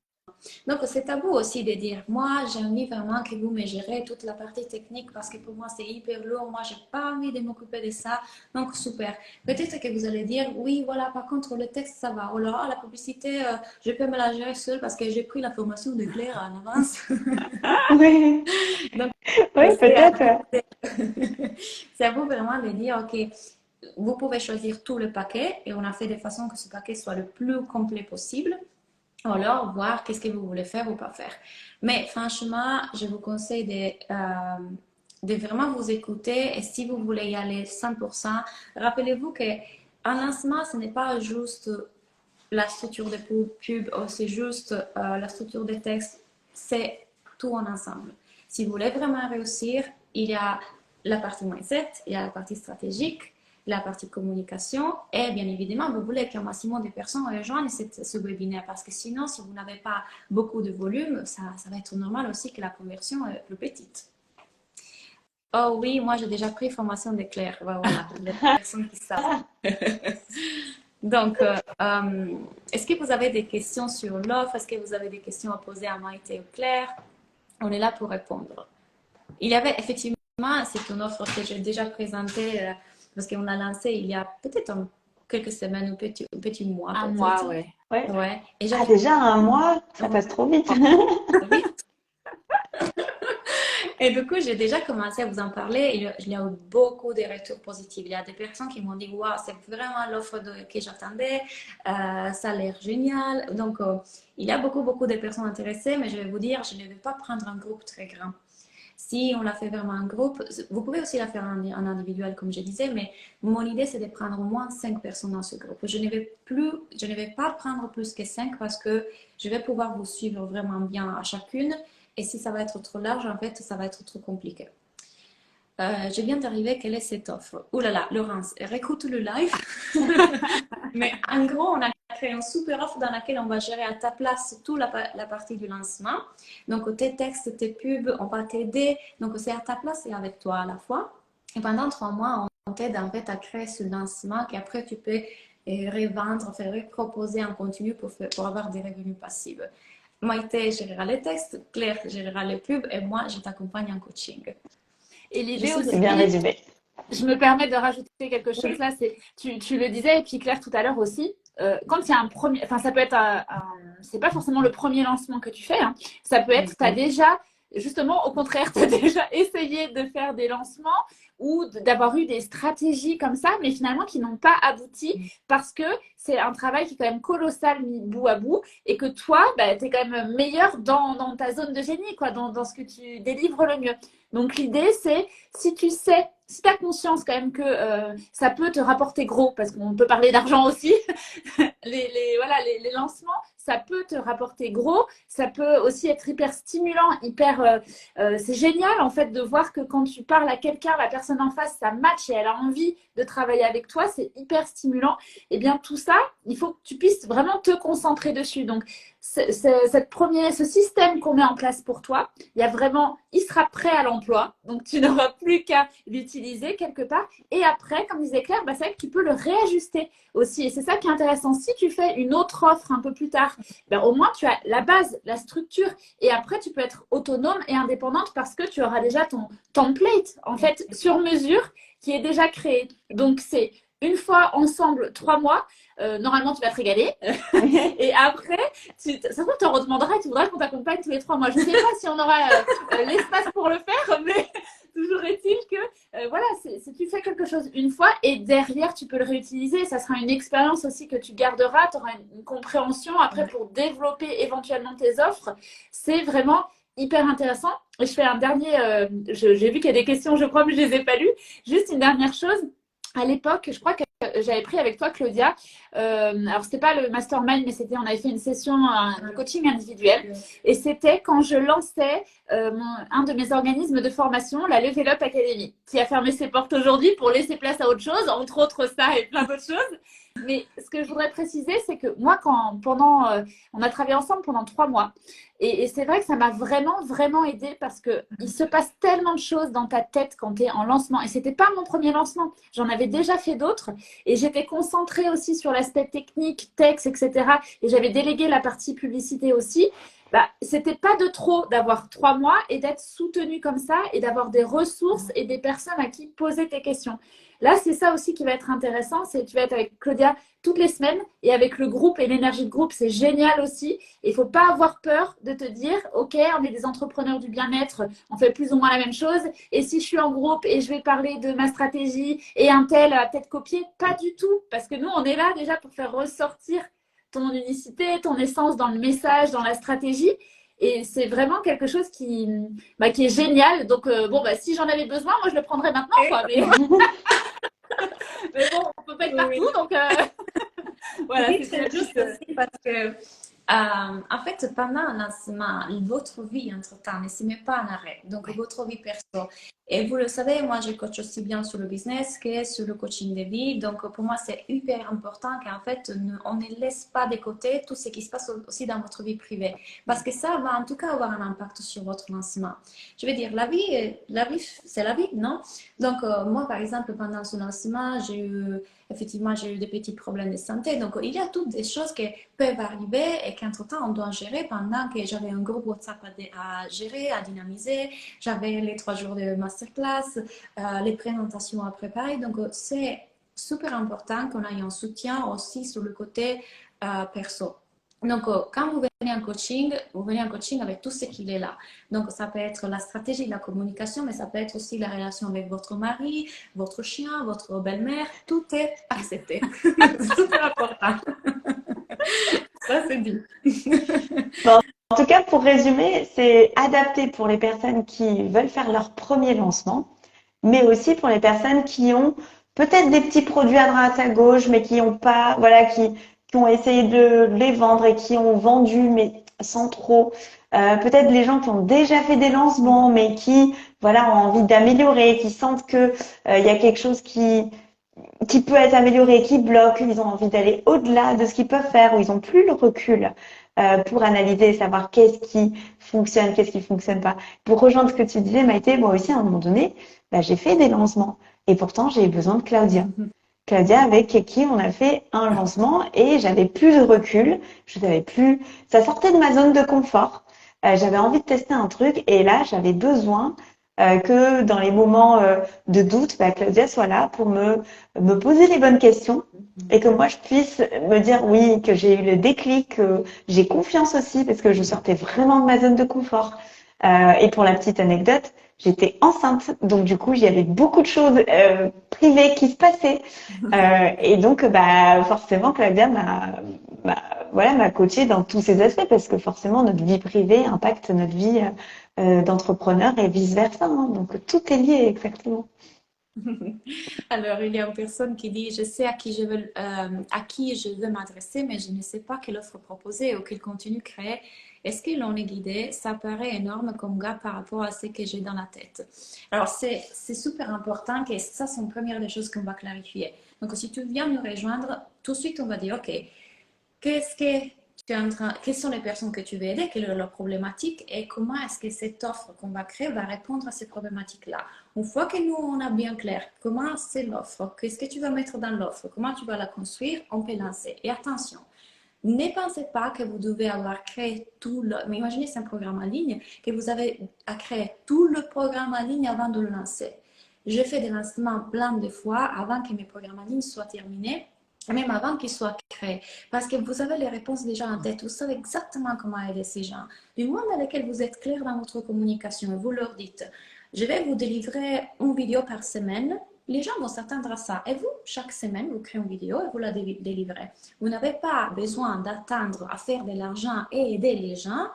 Donc, c'est à vous aussi de dire, moi, j'ai envie vraiment que vous me gérez toute la partie technique parce que pour moi, c'est hyper lourd. Moi, j'ai pas envie de m'occuper de ça. Donc, super. Peut-être que vous allez dire, oui, voilà, par contre, le texte, ça va. Ou alors, la publicité, je peux me la gérer seule parce que j'ai pris la formation de Claire en avance. Oui, Donc, oui, c'est à peut-être. c'est à vous vraiment de dire, OK, vous pouvez choisir tout le paquet et on a fait de façon que ce paquet soit le plus complet possible. Alors, voir qu'est-ce que vous voulez faire ou pas faire. Mais franchement, je vous conseille de vraiment vous écouter et si vous voulez y aller 100%, rappelez-vous qu'un lancement, ce n'est pas juste la structure de pub, c'est juste la structure des textes, c'est tout en ensemble. Si vous voulez vraiment réussir, il y a la partie mindset, il y a la partie stratégique, la partie communication et bien évidemment, vous voulez qu'un maximum de personnes rejoignent ce webinaire parce que sinon, si vous n'avez pas beaucoup de volume, ça va être normal aussi que la conversion est plus petite. Oh oui, moi j'ai déjà pris formation de Claire. Voilà, les personnes qui savent. Donc, est-ce que vous avez des questions sur l'offre? Est-ce que vous avez des questions à poser à Maïté ou Claire? On est là pour répondre. Il y avait effectivement, c'est une offre que j'ai déjà présentée parce qu'on a lancé il y a peut-être quelques semaines ou un petit mois. Un mois, Ouais. Ouais. Et Ah, déjà un mois, ça passe trop vite. Et du coup, j'ai déjà commencé à vous en parler et il y a eu beaucoup de retours positifs. Il y a des personnes qui m'ont dit, waouh, c'est vraiment l'offre que j'attendais, ça a l'air génial. Donc, il y a beaucoup, beaucoup de personnes intéressées, mais je vais vous dire, je ne vais pas prendre un groupe très grand. Si on la fait vraiment en groupe, vous pouvez aussi la faire en individuel, comme je disais, mais mon idée, c'est de prendre au moins 5 personnes dans ce groupe. Je ne vais pas prendre plus que 5 parce que je vais pouvoir vous suivre vraiment bien à chacune. Et si ça va être trop large, en fait, ça va être trop compliqué. Je viens d'arriver, quelle est cette offre? Ouh là là, Laurence, réécoute le live. Mais en gros, on a créé une super offre dans laquelle on va gérer à ta place toute la partie du lancement. Donc, tes textes, tes pubs, on va t'aider. Donc, c'est à ta place et avec toi à la fois. Et pendant 3 mois, on t'aide en fait à créer ce lancement qu'après tu peux revendre, faire reproposer en continu pour avoir des revenus passifs. Maïté gérera les textes, Claire gérera les pubs et moi, je t'accompagne en coaching. Et Je l'idée suis C'est aussi, bien résumé. je me permets de rajouter quelque chose là, c'est tu le disais et puis Claire tout à l'heure aussi. Quand il y a un premier, enfin ça peut être c'est pas forcément le premier lancement que tu fais, hein. Ça peut être, tu as déjà, justement au contraire, tu as déjà essayé de faire des lancements ou d'avoir eu des stratégies comme ça, mais finalement qui n'ont pas abouti parce que c'est un travail qui est quand même colossal mis bout à bout et que toi, bah, tu es quand même meilleur dans ta zone de génie, quoi, dans ce que tu délivres le mieux. Donc l'idée, c'est si tu sais, si tu as conscience quand même que ça peut te rapporter gros, parce qu'on peut parler d'argent aussi, voilà, les lancements, ça peut te rapporter gros, ça peut aussi être hyper stimulant, c'est génial en fait de voir que quand tu parles à quelqu'un, la personne en face, ça match et elle a envie de travailler avec toi, c'est hyper stimulant. Et bien tout ça, il faut que tu puisses vraiment te concentrer dessus. Donc ce système qu'on met en place pour toi, il sera prêt à l'emploi, donc tu n'auras plus qu'à l'utiliser quelque part. Et après, comme disait Claire, bah, c'est vrai que tu peux le réajuster aussi. Et c'est ça qui est intéressant. Si tu fais une autre offre un peu plus tard, ben, au moins tu as la base, la structure. Et après, tu peux être autonome et indépendante parce que tu auras déjà ton template, en fait, sur mesure, qui est déjà créé. Donc, c'est une fois ensemble, 3 mois. Normalement, tu vas te régaler. Et après, ça se trouve, tu en redemanderas et tu voudras qu'on t'accompagne tous les 3 mois. Je ne sais pas si on aura l'espace pour le faire, mais toujours est-il que voilà, si tu fais quelque chose une fois et derrière, tu peux le réutiliser. Ça sera une expérience aussi que tu garderas. Tu auras une compréhension après pour développer éventuellement tes offres. C'est vraiment hyper intéressant. Et je fais un dernier, j'ai vu qu'il y a des questions, je crois, mais je ne les ai pas lues. Juste une dernière chose. À l'époque, je crois que j'avais pris avec toi, Claudia. Alors, c'était pas le mastermind, mais on avait fait une session de coaching individuel. Et c'était quand je lançais un de mes organismes de formation, la Level Up Academy, qui a fermé ses portes aujourd'hui pour laisser place à autre chose, entre autres ça et plein d'autres choses. Mais ce que je voudrais préciser, c'est que moi, on a travaillé ensemble pendant 3 mois. Et c'est vrai que ça m'a vraiment, vraiment aidé parce qu'il se passe tellement de choses dans ta tête quand tu es en lancement. Et ce n'était pas mon premier lancement. J'en avais déjà fait d'autres. Et j'étais concentrée aussi sur l'aspect technique, texte, etc. Et j'avais délégué la partie publicité aussi. Bah, c'était pas de trop d'avoir 3 mois et d'être soutenu comme ça et d'avoir des ressources et des personnes à qui poser tes questions. Là, c'est ça aussi qui va être intéressant, c'est que tu vas être avec Claudia toutes les semaines et avec le groupe et l'énergie de groupe, c'est génial aussi. Il ne faut pas avoir peur de te dire, ok, on est des entrepreneurs du bien-être, on fait plus ou moins la même chose. Et si je suis en groupe et je vais parler de ma stratégie et un tel va peut-être copier, pas du tout. Parce que nous, on est là déjà pour faire ressortir ton unicité, ton essence dans le message, dans la stratégie. Et c'est vraiment quelque chose qui est génial. Donc, si j'en avais besoin, moi, je le prendrais maintenant, quoi. Mais bon, on peut pas être partout, donc voilà. Oui, c'est juste aussi parce que, en fait, pendant un lancement, votre vie entre-temps ne se met pas en arrêt. Donc, votre vie perso. Et vous le savez, moi, je coach aussi bien sur le business que sur le coaching de vie. Donc, pour moi, c'est hyper important qu'en fait, on ne laisse pas de côté tout ce qui se passe aussi dans votre vie privée. Parce que ça va en tout cas avoir un impact sur votre lancement. Je veux dire, la vie c'est la vie, non? Donc, moi, par exemple, pendant ce lancement, effectivement, j'ai eu des petits problèmes de santé. Donc, il y a toutes des choses qui peuvent arriver et qu'entre-temps, on doit gérer pendant que j'avais un groupe WhatsApp à gérer, à dynamiser. J'avais les 3 jours de masterclass, les présentations à préparer. Donc, c'est super important qu'on ait un soutien aussi sur le côté perso. Donc, quand vous venez en coaching avec tout ce qu'il est là. Donc, ça peut être la stratégie, la communication, mais ça peut être aussi la relation avec votre mari, votre chien, votre belle-mère. Tout est accepté. C'est super important. Ça, c'est dit. Bon, en tout cas, pour résumer, c'est adapté pour les personnes qui veulent faire leur premier lancement, mais aussi pour les personnes qui ont peut-être des petits produits à droite à gauche, mais qui ont pas, voilà, qui ont essayé de les vendre et qui ont vendu, mais sans trop. Peut-être les gens qui ont déjà fait des lancements, mais qui, voilà, ont envie d'améliorer, qui sentent que il y a quelque chose qui peut être amélioré, qui bloque, ils ont envie d'aller au-delà de ce qu'ils peuvent faire, ou ils ont plus le recul pour analyser et savoir qu'est-ce qui fonctionne pas. Pour rejoindre ce que tu disais, Maïté, moi aussi, à un moment donné, j'ai fait des lancements. Et pourtant, j'ai eu besoin de Claudia. Claudia, avec qui on a fait un lancement et j'avais plus de recul. Je savais plus. Ça sortait de ma zone de confort. J'avais envie de tester un truc et là, j'avais besoin que dans les moments de doute, Claudia soit là pour me poser les bonnes questions et que moi je puisse me dire oui, que j'ai eu le déclic, que j'ai confiance aussi parce que je sortais vraiment de ma zone de confort. Et pour la petite anecdote, j'étais enceinte, donc du coup, il y avait beaucoup de choses privées qui se passaient. Et donc, forcément, Claudia m'a coachée dans tous ces aspects parce que forcément, notre vie privée impacte notre vie d'entrepreneur et vice-versa. Hein. Donc, tout est lié exactement. Alors, il y a une personne qui dit, je sais à qui je veux m'adresser, mais je ne sais pas quelle offre proposer ou quel contenu créer. Est-ce que l'on est guidé? Ça paraît énorme comme gap par rapport à ce que j'ai dans la tête. Alors, c'est super important que ça, c'est une première des choses qu'on va clarifier. Donc, si tu viens nous rejoindre, tout de suite, on va dire, OK, qu'est-ce que tu es en train, quelles sont les personnes que tu veux aider, quelle est leur problématique et comment est-ce que cette offre qu'on va créer va répondre à ces problématiques-là. Une fois que nous, on a bien clair comment c'est l'offre, qu'est-ce que tu vas mettre dans l'offre, comment tu vas la construire, on peut lancer. Et attention, ne pensez pas que vous devez avoir créé tout le... Mais imaginez, c'est un programme en ligne, que vous avez à créer tout le programme en ligne avant de le lancer. J'ai fait des lancements plein de fois avant que mes programmes en ligne soient terminés, même avant qu'ils soient créés. Parce que vous avez les réponses déjà en tête, vous savez exactement comment aider ces gens. Du moment dans lequel vous êtes clair dans votre communication et vous leur dites, je vais vous délivrer une vidéo par semaine, les gens vont s'attendre à ça. Et vous, chaque semaine, vous créez une vidéo et vous la délivrez. Vous n'avez pas besoin d'attendre à faire de l'argent et aider les gens,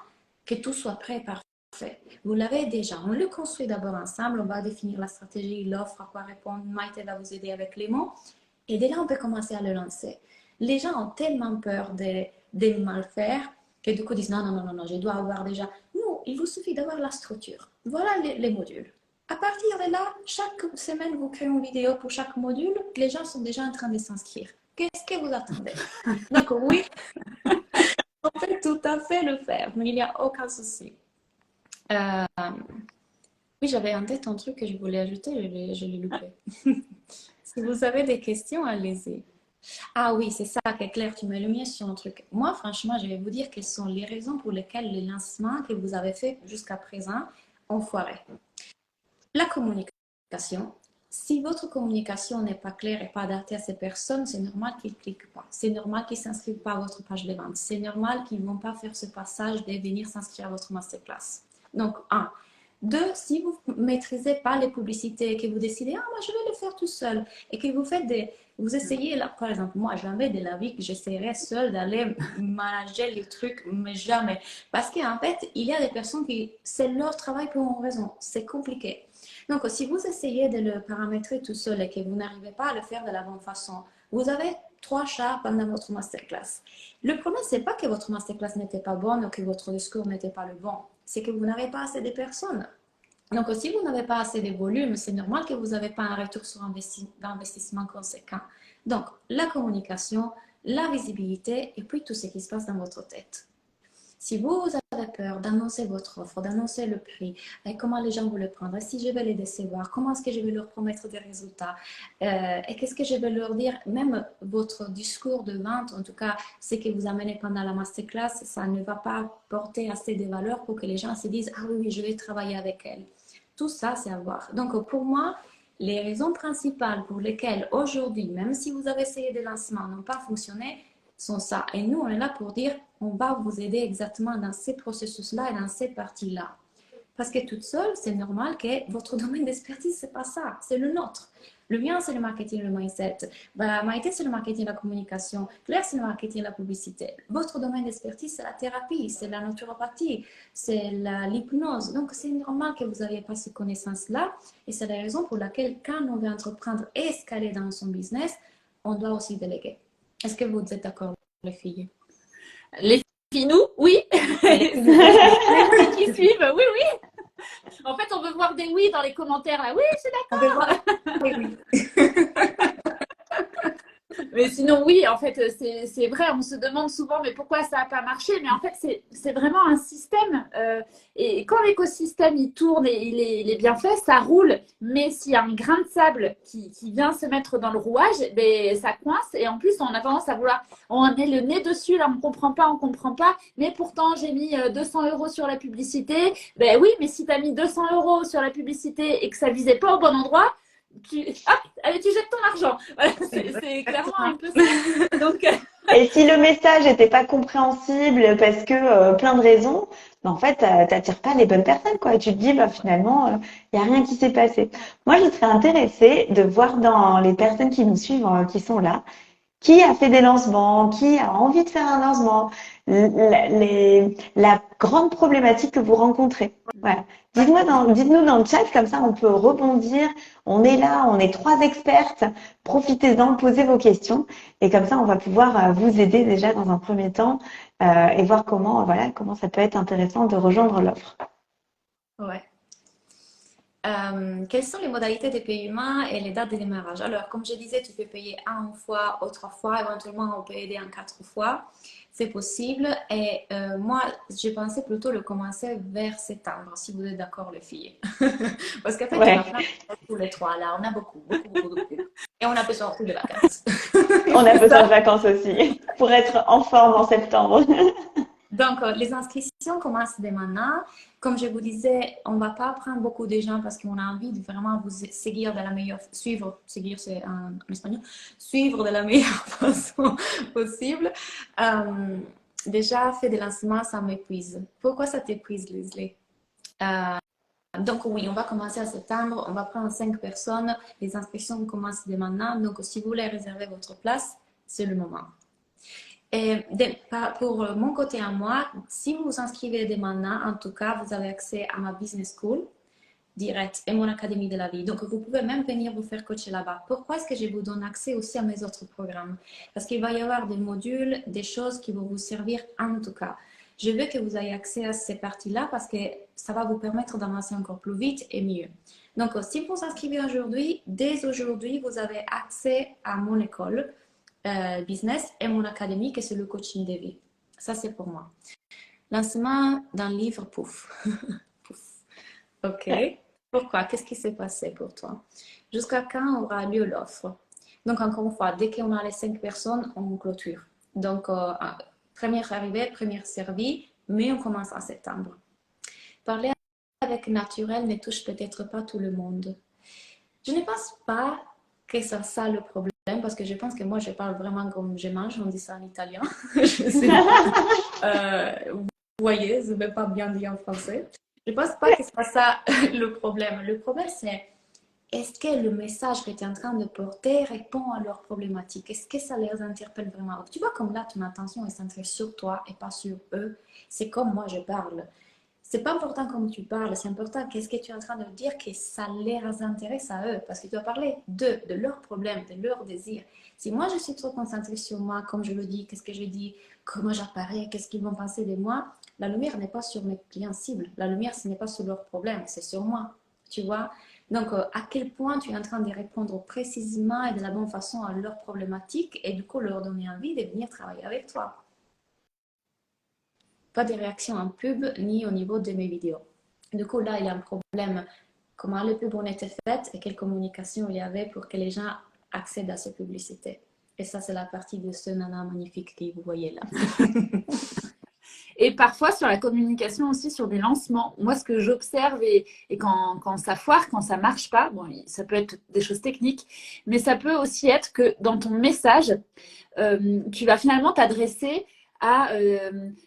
que tout soit prêt et parfait. Vous l'avez déjà. On le construit d'abord ensemble. On va définir la stratégie, l'offre, à quoi répondre. Maïté va vous aider avec les mots. Et dès là, on peut commencer à le lancer. Les gens ont tellement peur de mal faire que du coup disent non, non, non, non, non, je dois avoir déjà. Non, il vous suffit d'avoir la structure. Voilà les modules. À partir de là, chaque semaine, vous créez une vidéo pour chaque module. Les gens sont déjà en train de s'inscrire. Qu'est-ce que vous attendez? Donc oui, on peut tout à fait le faire, mais il n'y a aucun souci. Oui, j'avais en tête un truc que je voulais ajouter, je l'ai loupé. Si vous avez des questions, allez-y. Ah oui, c'est ça que Claire, tu m'as lumière sur un truc. Moi, franchement, je vais vous dire quelles sont les raisons pour lesquelles les lancements que vous avez faits jusqu'à présent ont foiré. La communication. Si votre communication n'est pas claire et pas adaptée à ces personnes, c'est normal qu'ils ne cliquent pas. C'est normal qu'ils ne s'inscrivent pas à votre page de vente. C'est normal qu'ils ne vont pas faire ce passage de venir s'inscrire à votre masterclass. Donc, un. Deux, si vous ne maîtrisez pas les publicités et que vous décidez, ah, moi, je vais le faire tout seul, et que vous faites vous essayez, là, par exemple, moi, jamais de la vie que j'essaierais seule d'aller manager les trucs, mais jamais. Parce qu'en fait, il y a des personnes qui, c'est leur travail pour une raison. C'est compliqué. Donc, si vous essayez de le paramétrer tout seul et que vous n'arrivez pas à le faire de la bonne façon, vous avez 3 chats pendant votre masterclass. Le problème, ce n'est pas que votre masterclass n'était pas bonne ou que votre discours n'était pas le bon. C'est que vous n'avez pas assez de personnes. Donc, si vous n'avez pas assez de volume, c'est normal que vous n'avez pas un retour sur investissement conséquent. Donc, la communication, la visibilité et puis tout ce qui se passe dans votre tête. Si vous avez peur d'annoncer votre offre, d'annoncer le prix, et comment les gens vont le prendre, si je vais les décevoir, comment est-ce que je vais leur promettre des résultats, et qu'est-ce que je vais leur dire, même votre discours de vente, en tout cas, ce que vous amenez pendant la masterclass, ça ne va pas porter assez de valeur pour que les gens se disent, ah oui, oui, je vais travailler avec elle. Tout ça, c'est à voir. Donc, pour moi, les raisons principales pour lesquelles aujourd'hui, même si vous avez essayé des lancements, n'ont pas fonctionné, sont ça. Et nous, on est là pour dire, on va vous aider exactement dans ces processus-là et dans ces parties-là. Parce que toute seule, c'est normal que votre domaine d'expertise, c'est pas ça, c'est le nôtre. Le mien, c'est le marketing, le mindset. Maïté, c'est le marketing, la communication. Claire, c'est le marketing, la publicité. Votre domaine d'expertise, c'est la thérapie, c'est la naturopathie, c'est l'hypnose. Donc, c'est normal que vous n'ayez pas ces connaissances-là. Et c'est la raison pour laquelle, quand on veut entreprendre et escaler dans son business, on doit aussi déléguer. Est-ce que vous êtes d'accord, les filles? Les filles, nous, oui. Les filles qui suivent, oui, oui. En fait, on veut voir des oui dans les commentaires. Là. Oui, je suis d'accord. Oui, oui. Mais sinon, oui, en fait, c'est vrai, on se demande souvent, mais pourquoi ça n'a pas marché? Mais en fait, c'est vraiment un système. Et quand l'écosystème, il tourne et il est bien fait, ça roule. Mais s'il y a un grain de sable qui vient se mettre dans le rouage, ben, ça coince. Et en plus, on a tendance à vouloir, on est le nez dessus, là, on ne comprend pas, on ne comprend pas. Mais pourtant, j'ai mis 200 euros sur la publicité. Ben oui, mais si tu as mis 200 euros sur la publicité et que ça visait pas au bon endroit, hop, allez, tu jettes ton argent. Voilà, c'est clairement un peu ça. Donc, Et si le message n'était pas compréhensible parce que plein de raisons, ben, en fait, t'attires pas les bonnes personnes, quoi. Tu te dis, bah finalement, il y a rien qui s'est passé. Moi, je serais intéressée de voir dans les personnes qui nous suivent, qui sont là, qui a fait des lancements, qui a envie de faire un lancement, la grande problématique que vous rencontrez. Voilà. Dites-nous dans le chat, comme ça on peut rebondir. On est là, on est 3 expertes. Profitez-en, posez vos questions. Et comme ça, on va pouvoir vous aider déjà dans un premier temps et voir comment ça peut être intéressant de rejoindre l'offre. Ouais. Quelles sont les modalités de paiement et les dates de démarrage? Alors, comme je disais, tu peux payer une fois ou 3 fois, éventuellement on peut aider en 4 fois, c'est possible. Et moi, je pensais plutôt le commencer vers septembre, si vous êtes d'accord, les filles. Parce qu'en fait, on a plein de tous les 3 là, on a beaucoup. Et on a besoin de vacances. On a besoin de vacances aussi, pour être en forme en septembre. Donc, les inscriptions commencent dès maintenant. Comme je vous disais, on ne va pas prendre beaucoup de gens parce qu'on a envie de vraiment vous seguir de la meilleure, seguir c'est en espagnol, suivre de la meilleure façon possible. Déjà, faire des lancements, ça m'épuise. Pourquoi ça t'épuise, Leslie? Donc oui, on va commencer en septembre, on va prendre 5 personnes. Les inscriptions commencent dès maintenant. Donc, si vous voulez réserver votre place, c'est le moment. Et pour mon côté à moi, si vous vous inscrivez dès maintenant, en tout cas, vous avez accès à ma business school direct et mon académie de la vie. Donc, vous pouvez même venir vous faire coacher là-bas. Pourquoi est-ce que je vous donne accès aussi à mes autres programmes? Parce qu'il va y avoir des modules, des choses qui vont vous servir en tout cas. Je veux que vous ayez accès à ces parties-là parce que ça va vous permettre d'avancer encore plus vite et mieux. Donc, si vous vous inscrivez aujourd'hui, dès aujourd'hui, vous avez accès à mon école business et mon académie, que c'est le coaching de vie. Ça, c'est pour moi. Lancement d'un livre, pouf. Pouf. OK. Pourquoi? Qu'est-ce qui s'est passé pour toi? Jusqu'à quand aura lieu l'offre? Donc, encore une fois, dès qu'on a les 5 personnes, on clôture. Donc, première arrivée, première servie, mais on commence en septembre. Parler avec naturel ne touche peut-être pas tout le monde. Je ne pense pas que c'est ça le problème, parce que je pense que moi, je parle vraiment comme je mange, on dit ça en italien. Je sais pas. Vous voyez, je ne vais pas bien dire en français. Je ne pense pas que c'est ça le problème. Le problème, c'est est-ce que le message que tu es en train de porter répond à leurs problématiques? Est-ce que ça les interpelle vraiment? Tu vois, comme là, ton attention est centrée sur toi et pas sur eux. C'est comme moi, je parle. C'est pas important comme tu parles, c'est important qu'est-ce que tu es en train de dire que ça les intéresse à eux, parce que tu dois parler de leurs problèmes, de leurs désirs. Si moi je suis trop concentrée sur moi, comme je le dis, qu'est-ce que je dis, comment j'apparais, qu'est-ce qu'ils vont penser de moi, la lumière n'est pas sur mes clients cibles, la lumière ce n'est pas sur leurs problèmes, c'est sur moi, tu vois. Donc à quel point tu es en train de répondre précisément et de la bonne façon à leurs problématiques et du coup leur donner envie de venir travailler avec toi. Pas de réaction en pub ni au niveau de mes vidéos. Du coup, là, il y a un problème. Comment les pubs ont été faites et quelle communication il y avait pour que les gens accèdent à ces publicités. Et ça, c'est la partie de ce nana magnifique que vous voyez là. Et parfois, sur la communication aussi, sur des lancements, moi, ce que j'observe et quand ça foire, quand ça ne marche pas, bon, ça peut être des choses techniques, mais ça peut aussi être que dans ton message, tu vas finalement t'adresser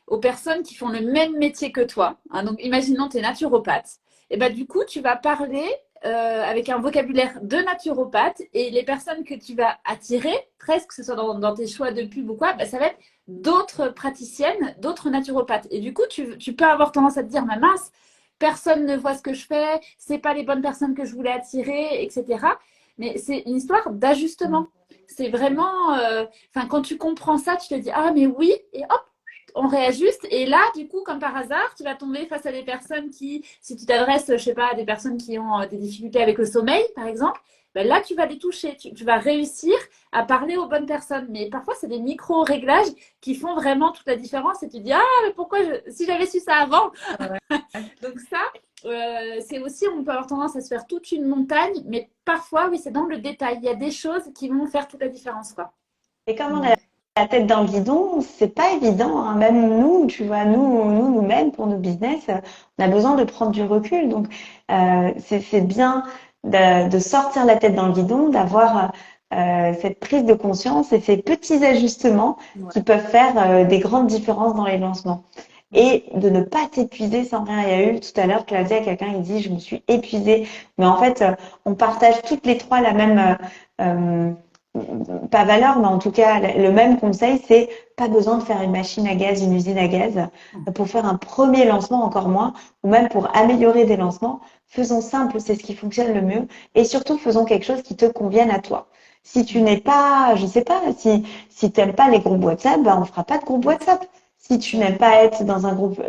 aux personnes qui font le même métier que toi. Hein. Donc, imaginons tu es naturopathe. Et ben, du coup, tu vas parler avec un vocabulaire de naturopathe et les personnes que tu vas attirer, presque que ce soit dans tes choix de pub ou quoi, ben, ça va être d'autres praticiennes, d'autres naturopathes. Et du coup, tu peux avoir tendance à te dire, ma mince, personne ne voit ce que je fais, c'est pas les bonnes personnes que je voulais attirer, etc. Mais c'est une histoire d'ajustement. C'est vraiment, quand tu comprends ça, tu te dis, ah mais oui, et hop, on réajuste. Et là, du coup, comme par hasard, tu vas tomber face à des personnes qui, si tu t'adresses, je sais pas, à des personnes qui ont des difficultés avec le sommeil, par exemple, ben là, tu vas les toucher. Tu vas réussir à parler aux bonnes personnes. Mais parfois, c'est des micro-réglages qui font vraiment toute la différence. Et tu te dis, ah, mais pourquoi, si j'avais su ça avant. Donc ça, c'est aussi, on peut avoir tendance à se faire toute une montagne, mais parfois, oui, c'est dans le détail. Il y a des choses qui vont faire toute la différence, quoi. Et comme on a la tête dans le guidon, c'est pas évident, hein. Même nous, tu vois, nous-mêmes, pour nos business, on a besoin de prendre du recul. Donc, c'est bien de sortir la tête dans le guidon, d'avoir cette prise de conscience et ces petits ajustements qui peuvent faire des grandes différences dans les lancements. Et de ne pas t'épuiser sans rien. Il y a eu tout à l'heure, Claudia, quelqu'un qui dit, je me suis épuisée. Mais en fait, on partage toutes les trois la même, pas valeur, mais en tout cas, le même conseil, c'est pas besoin de faire une machine à gaz, une usine à gaz pour faire un premier lancement, encore moins, ou même pour améliorer des lancements. Faisons simple, c'est ce qui fonctionne le mieux. Et surtout, faisons quelque chose qui te convienne à toi. Si tu n'es pas, je sais pas, si tu n'aimes pas les groupes WhatsApp, ben on fera pas de groupe WhatsApp. Si tu n'aimes pas être dans un groupe,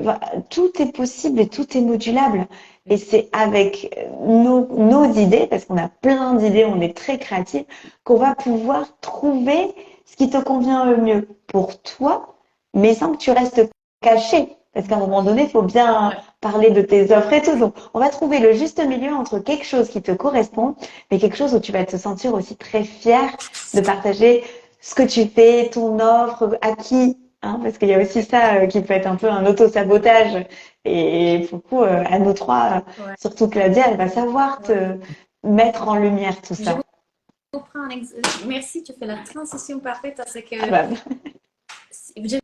tout est possible et tout est modulable. Et c'est avec nos idées, parce qu'on a plein d'idées, on est très créatifs, qu'on va pouvoir trouver ce qui te convient le mieux pour toi, mais sans que tu restes caché. Parce qu'à un moment donné, il faut bien parler de tes offres et tout. Donc, on va trouver le juste milieu entre quelque chose qui te correspond, mais quelque chose où tu vas te sentir aussi très fier de partager ce que tu fais, ton offre, à qui. Hein, parce qu'il y a aussi ça qui peut être un peu un auto-sabotage. Et beaucoup, à nous trois, surtout Claudia, elle va savoir te mettre en lumière tout ça. Je vous prends Merci, tu fais la transition parfaite parce que je vais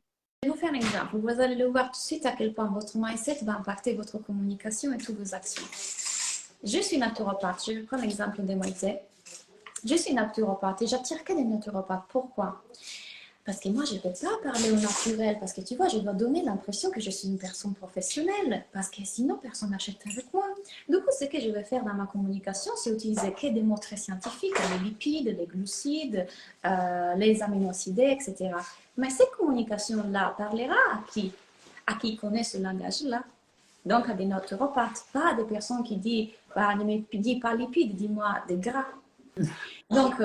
vous faire un exemple. Vous allez le voir tout de suite à quel point votre mindset va impacter votre communication et toutes vos actions. Je suis naturopathe. Je vais prendre l'exemple de mindset. Je suis naturopathe et j'attire que des naturopathes. Pourquoi? Parce que moi, je ne peux pas parler au naturel. Parce que tu vois, je dois donner l'impression que je suis une personne professionnelle. Parce que sinon, personne n'achète avec moi. Du coup, ce que je vais faire dans ma communication, c'est utiliser que des mots très scientifiques, les lipides, les glucides, les aminoacides, etc. Mais cette communication-là parlera à qui? À qui connaît ce langage-là. Donc, à des naturopathes, pas à des personnes qui disent, ne me dis pas lipides, dis-moi des gras. Donc,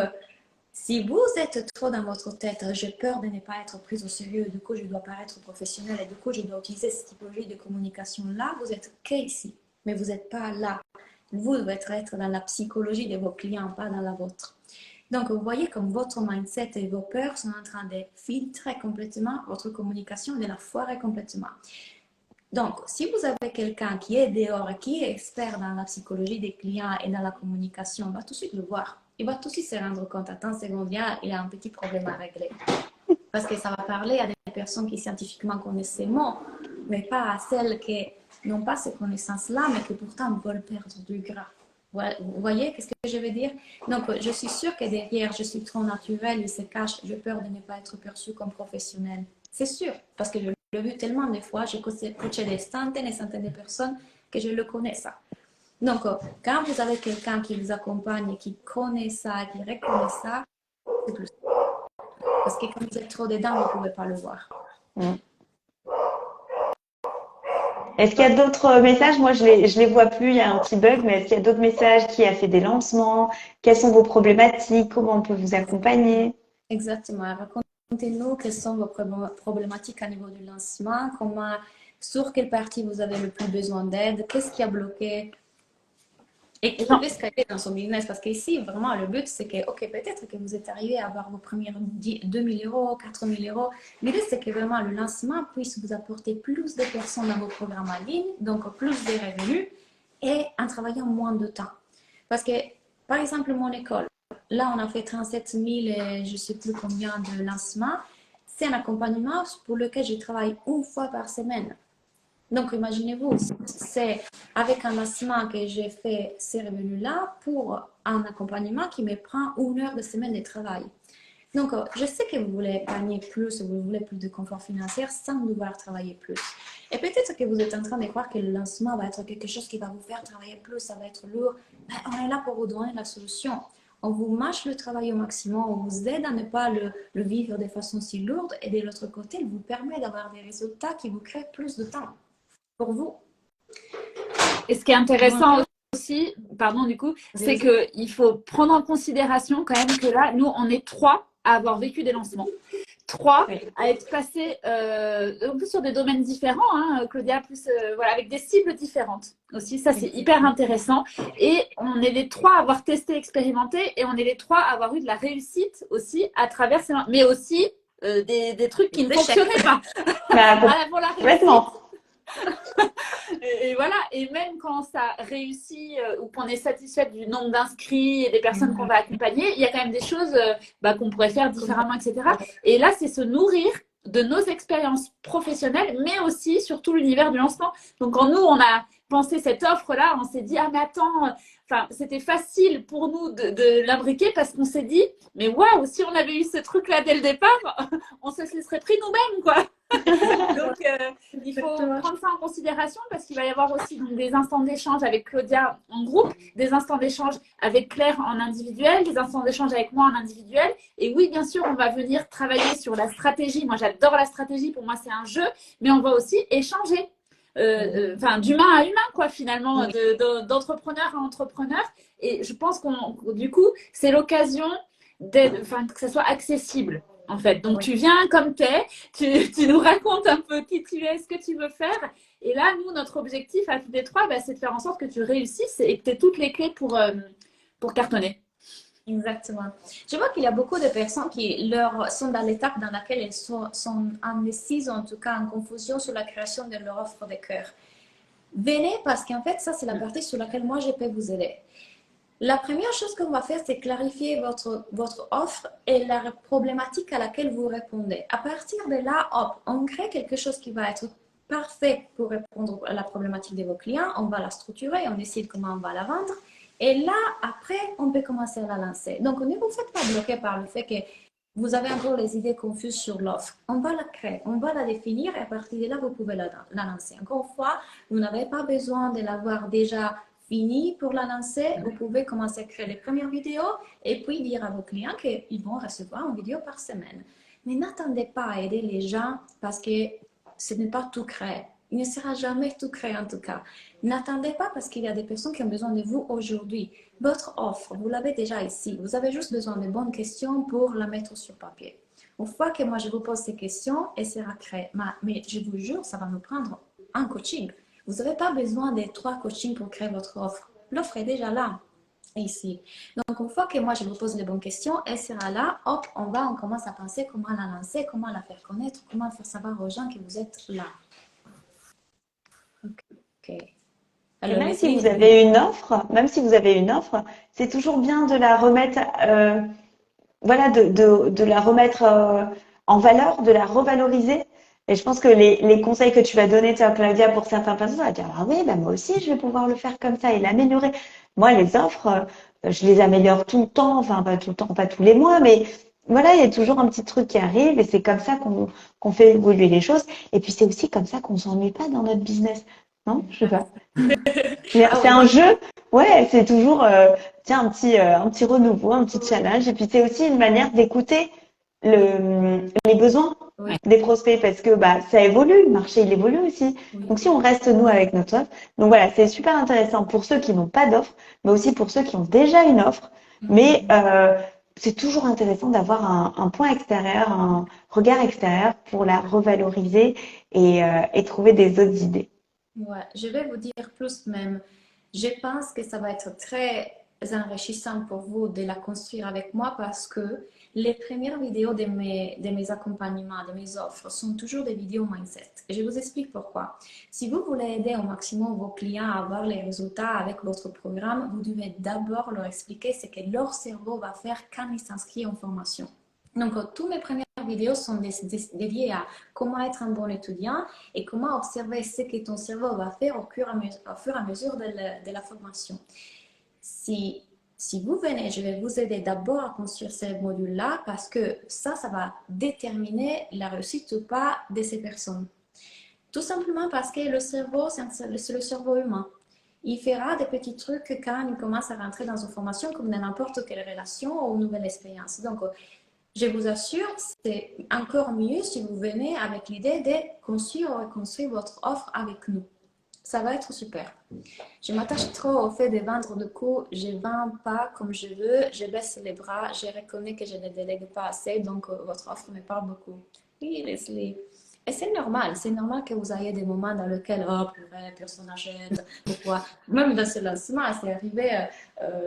si vous êtes trop dans votre tête, j'ai peur de ne pas être prise au sérieux, du coup je dois paraître professionnelle et du coup je dois utiliser cette typologie de communication-là, vous êtes qu'ici, mais vous n'êtes pas là. Vous devez être dans la psychologie de vos clients, pas dans la vôtre. Donc vous voyez comme votre mindset et vos peurs sont en train de filtrer complètement votre communication et de la foirer complètement. Donc, si vous avez quelqu'un qui est dehors et qui est expert dans la psychologie des clients et dans la communication, on va tout de suite le voir. Il va tout de suite se rendre compte, attends, secondaire, il y a un petit problème à régler. Parce que ça va parler à des personnes qui scientifiquement connaissent ces mots, mais pas à celles qui n'ont pas ces connaissances-là, mais qui pourtant veulent perdre du gras. Vous voyez ce que je veux dire? Donc, je suis sûre que derrière, je suis trop naturelle, il se cache, j'ai peur de ne pas être perçue comme professionnelle. C'est sûr, parce que je l'ai vu tellement de fois, j'ai coaché des centaines et centaines de personnes que je le connais ça. Donc, quand vous avez quelqu'un qui vous accompagne, qui connaît ça, qui reconnaît ça, c'est plus. Parce que quand vous êtes trop dedans, vous ne pouvez pas le voir. Est-ce qu'il y a d'autres messages? Moi, je les vois plus, il y a un petit bug, mais est-ce qu'il y a d'autres messages? Qui a fait des lancements? Quelles sont vos problématiques? Comment on peut vous accompagner? Exactement. Racontez-nous quelles sont vos problématiques à niveau du lancement, sur quelle partie vous avez le plus besoin d'aide, qu'est-ce qui a bloqué. Et qui peut se créer dans son business. Parce qu'ici, vraiment, le but, c'est que, OK, peut-être que vous êtes arrivé à avoir vos premiers 2 000 euros, 4 000 euros. L'idée, c'est que vraiment le lancement puisse vous apporter plus de personnes dans vos programmes en ligne, donc plus de revenus, et en travaillant moins de temps. Parce que, par exemple, mon école, là, on a fait 37 000 et je ne sais plus combien de lancements. C'est un accompagnement pour lequel je travaille une fois par semaine. Donc, imaginez-vous, c'est avec un lancement que j'ai fait ces revenus-là pour un accompagnement qui me prend 1 heure de semaine de travail. Donc, je sais que vous voulez gagner plus, vous voulez plus de confort financier sans devoir travailler plus. Et peut-être que vous êtes en train de croire que le lancement va être quelque chose qui va vous faire travailler plus, ça va être lourd. Mais on est là pour vous donner la solution. on vous mâche le travail au maximum, on vous aide à ne pas le vivre de façon si lourde et de l'autre côté, il vous permet d'avoir des résultats qui vous créent plus de temps pour vous. Et ce qui est intéressant aussi, pardon du coup, c'est qu'il faut prendre en considération quand même que là, nous, on est 3 à avoir vécu des lancements. 3 à être passés en plus sur des domaines différents, hein, Claudia, plus voilà, avec des cibles différentes aussi. Ça, c'est hyper intéressant. Et on est les 3 à avoir testé, expérimenté, et on est les 3 à avoir eu de la réussite aussi à travers ces... Mais aussi des trucs qui ne fonctionnaient pas. Pour la réussite. Et voilà, et même quand ça réussit ou qu'on est satisfait du nombre d'inscrits et des personnes qu'on va accompagner, il y a quand même des choses qu'on pourrait faire différemment, etc. Et là, c'est se nourrir de nos expériences professionnelles, mais aussi sur tout l'univers du lancement. Donc, quand nous, on a pensé cette offre-là, on s'est dit, ah mais attends, c'était facile pour nous de l'imbriquer parce qu'on s'est dit, mais waouh, si on avait eu ce truc-là dès le départ, on se serait pris nous-mêmes, quoi. Donc, il faut prendre ça en considération parce qu'il va y avoir aussi donc, des instants d'échange avec Claudia en groupe, des instants d'échange avec Claire en individuel, des instants d'échange avec moi en individuel. Et oui, bien sûr, on va venir travailler sur la stratégie. Moi, j'adore la stratégie. Pour moi, c'est un jeu. Mais on va aussi échanger. D'humain à humain, quoi, finalement, d'entrepreneur à entrepreneur. Et je pense du coup, c'est l'occasion que ça soit accessible. En fait, donc tu viens comme t'es, tu nous racontes un peu qui tu es, ce que tu veux faire. Et là, nous, notre objectif à tous les 3, c'est de faire en sorte que tu réussisses et que tu aies toutes les clés pour cartonner. Exactement. Je vois qu'il y a beaucoup de personnes qui sont dans l'étape dans laquelle elles sont indécises, en tout cas en confusion sur la création de leur offre de cœur. Venez parce qu'en fait, ça, c'est la partie sur laquelle moi, je peux vous aider. La première chose qu'on va faire, c'est clarifier votre offre et la problématique à laquelle vous répondez. À partir de là, hop, on crée quelque chose qui va être parfait pour répondre à la problématique de vos clients. On va la structurer, on décide comment on va la vendre. Et là, après, on peut commencer à la lancer. Donc, ne vous faites pas bloquer par le fait que vous avez encore les idées confuses sur l'offre. On va la créer, on va la définir et à partir de là, vous pouvez la lancer. Encore une fois, vous n'avez pas besoin de l'avoir déjà fini pour la lancer. Vous pouvez commencer à créer les premières vidéos et puis dire à vos clients qu'ils vont recevoir une vidéo par semaine. Mais n'attendez pas à aider les gens parce que ce n'est pas tout créé. Il ne sera jamais tout créé en tout cas. N'attendez pas parce qu'il y a des personnes qui ont besoin de vous aujourd'hui. Votre offre, vous l'avez déjà ici. Vous avez juste besoin de bonnes questions pour la mettre sur papier. Une fois que moi je vous pose ces questions, elle sera créée. Mais je vous jure, ça va nous prendre un coaching. Vous n'avez pas besoin des 3 coachings pour créer votre offre. L'offre est déjà là, ici. Donc, une fois que moi, je vous pose les bonnes questions, elle sera là. Hop, on commence à penser comment la lancer, comment la faire connaître, comment faire savoir aux gens que vous êtes là. Ok. Alors, même si vous avez une offre, c'est toujours bien de la remettre, de la remettre en valeur, de la revaloriser. Et je pense que les conseils que tu vas donner, toi, Claudia, pour certaines personnes, on va dire, ah oui, moi aussi, je vais pouvoir le faire comme ça et l'améliorer. Moi, les offres, je les améliore tout le temps, enfin, pas tout le temps, pas tous les mois, mais voilà, il y a toujours un petit truc qui arrive et c'est comme ça qu'on fait évoluer les choses. Et puis, c'est aussi comme ça qu'on s'ennuie pas dans notre business. Non, je sais pas. C'est un jeu, ouais, c'est toujours, tiens, un petit renouveau, un petit challenge. Et puis, c'est aussi une manière d'écouter les besoins des prospects parce que ça évolue, le marché il évolue aussi. Donc si on reste nous avec notre offre, donc voilà, c'est super intéressant pour ceux qui n'ont pas d'offre, mais aussi pour ceux qui ont déjà une offre. Mais c'est toujours intéressant d'avoir un point extérieur, un regard extérieur pour la revaloriser et trouver des autres idées. Ouais, je vais vous dire plus même. Je pense que ça va être très enrichissant pour vous de la construire avec moi parce que les premières vidéos de mes accompagnements, de mes offres sont toujours des vidéos mindset. Et je vous explique pourquoi. Si vous voulez aider au maximum vos clients à avoir les résultats avec votre programme, vous devez d'abord leur expliquer ce que leur cerveau va faire quand ils s'inscrivent en formation. Donc, toutes mes premières vidéos sont dédiées à comment être un bon étudiant et comment observer ce que ton cerveau va faire au fur et à mesure de la formation. Si vous venez, je vais vous aider d'abord à construire ces modules-là parce que ça va déterminer la réussite ou pas de ces personnes. Tout simplement parce que le cerveau, c'est le cerveau humain. il fera des petits trucs quand il commence à rentrer dans une formation comme dans n'importe quelle relation ou une nouvelle expérience. Donc, je vous assure, c'est encore mieux si vous venez avec l'idée de construire ou reconstruire votre offre avec nous. Ça va être super. Je m'attache trop au fait de vendre de coups. Je ne vends pas comme je veux. Je baisse les bras. Je reconnais que je ne délègue pas assez. Donc, votre offre me parle beaucoup. Oui, Leslie. Et c'est normal que vous ayez des moments dans lesquels, oh, purée, personne n'achète, pourquoi? Même dans ce lancement, c'est arrivé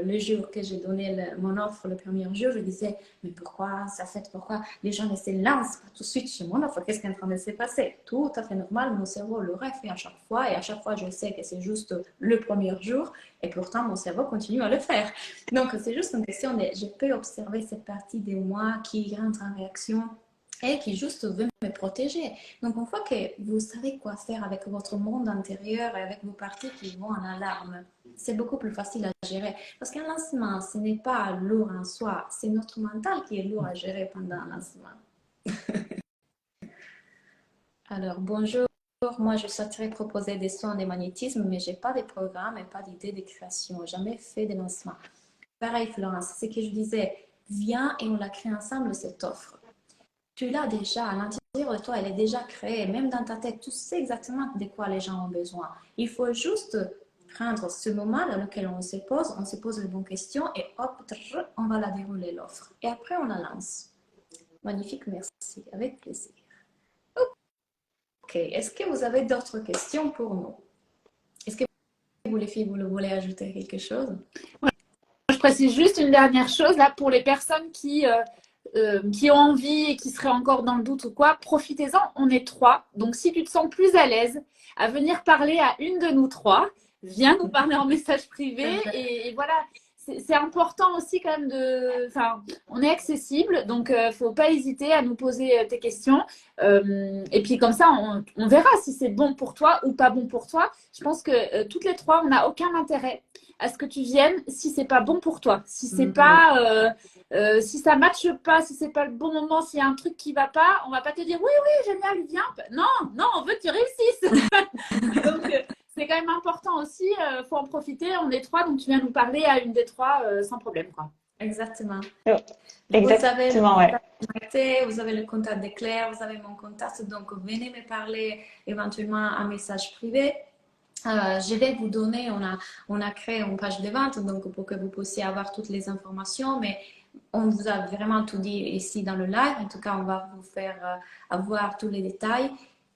le jour que j'ai donné mon offre, le premier jour, je disais, mais pourquoi ça fait, pourquoi les gens ne se lancent pas tout de suite chez mon offre? Qu'est-ce qui est en train de se passer? Tout à fait normal, mon cerveau le refait à chaque fois, et à chaque fois, je sais que c'est juste le premier jour, et pourtant, mon cerveau continue à le faire. Donc, c'est juste une question de, je peux observer cette partie de moi qui rentre en réaction et qui juste veut me protéger. Donc, une fois que vous savez quoi faire avec votre monde intérieur et avec vos parties qui vont en alarme, c'est beaucoup plus facile à gérer. Parce qu'un lancement, ce n'est pas lourd en soi, c'est notre mental qui est lourd à gérer pendant un lancement. Alors, bonjour. Moi, je souhaiterais proposer des soins de magnétisme, mais je n'ai pas de programme et pas d'idée de création. Jamais fait de lancement. Pareil, Florence, c'est ce que je disais. Viens et on la crée ensemble, cette offre. Tu l'as déjà, à l'intérieur de toi, elle est déjà créée. Même dans ta tête, tu sais exactement de quoi les gens ont besoin. Il faut juste prendre ce moment dans lequel on se pose les bonnes questions et hop, on va la dérouler l'offre. Et après, on la lance. Magnifique, merci. Avec plaisir. Ok, est-ce que vous avez d'autres questions pour nous? Est-ce que vous, les filles, vous voulez ajouter quelque chose? Je précise juste une dernière chose là pour les personnes qui ont envie et qui seraient encore dans le doute ou quoi, profitez-en, on est 3. Donc, si tu te sens plus à l'aise à venir parler à une de nous 3, viens nous parler en message privé. Et voilà, c'est important aussi quand même de… Enfin, on est accessible, donc il ne faut pas hésiter à nous poser tes questions. Et puis comme ça, on verra si c'est bon pour toi ou pas bon pour toi. Je pense que toutes les 3, on n'a aucun intérêt à ce que tu viennes si c'est pas bon pour toi, si c'est pas… si ça ne matche pas, si c'est pas le bon moment, s'il y a un truc qui va pas, on va pas te dire oui, génial, viens. Non, on veut que tu réussisses. Donc, c'est quand même important aussi, faut en profiter. On est 3, donc tu viens nous parler à une des 3 sans problème, quoi. Exactement. Oh, exactement, ouais. Vous avez le contact de Claire, vous avez mon contact, donc venez me parler éventuellement un message privé. Je vais vous donner, on a créé une page de vente donc pour que vous puissiez avoir toutes les informations, mais on vous a vraiment tout dit ici dans le live. En tout cas, on va vous faire avoir tous les détails.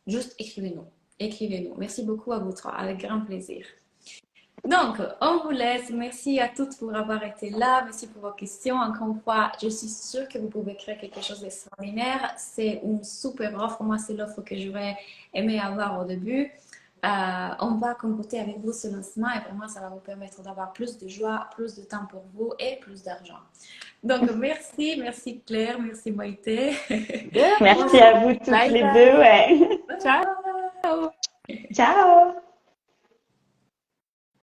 Juste écrivez-nous. Écrivez-nous. Merci beaucoup à vous 3, avec grand plaisir. Donc, on vous laisse. Merci à toutes pour avoir été là. Merci pour vos questions. Encore une fois, je suis sûre que vous pouvez créer quelque chose d'extraordinaire. C'est une super offre. Moi, c'est l'offre que j'aurais aimé avoir au début. On va concocter avec vous ce lancement et vraiment ça va vous permettre d'avoir plus de joie, plus de temps pour vous et plus d'argent. Donc merci Claire, merci Maïté. Merci à vous toutes les deux. Ouais. Ciao. Ciao.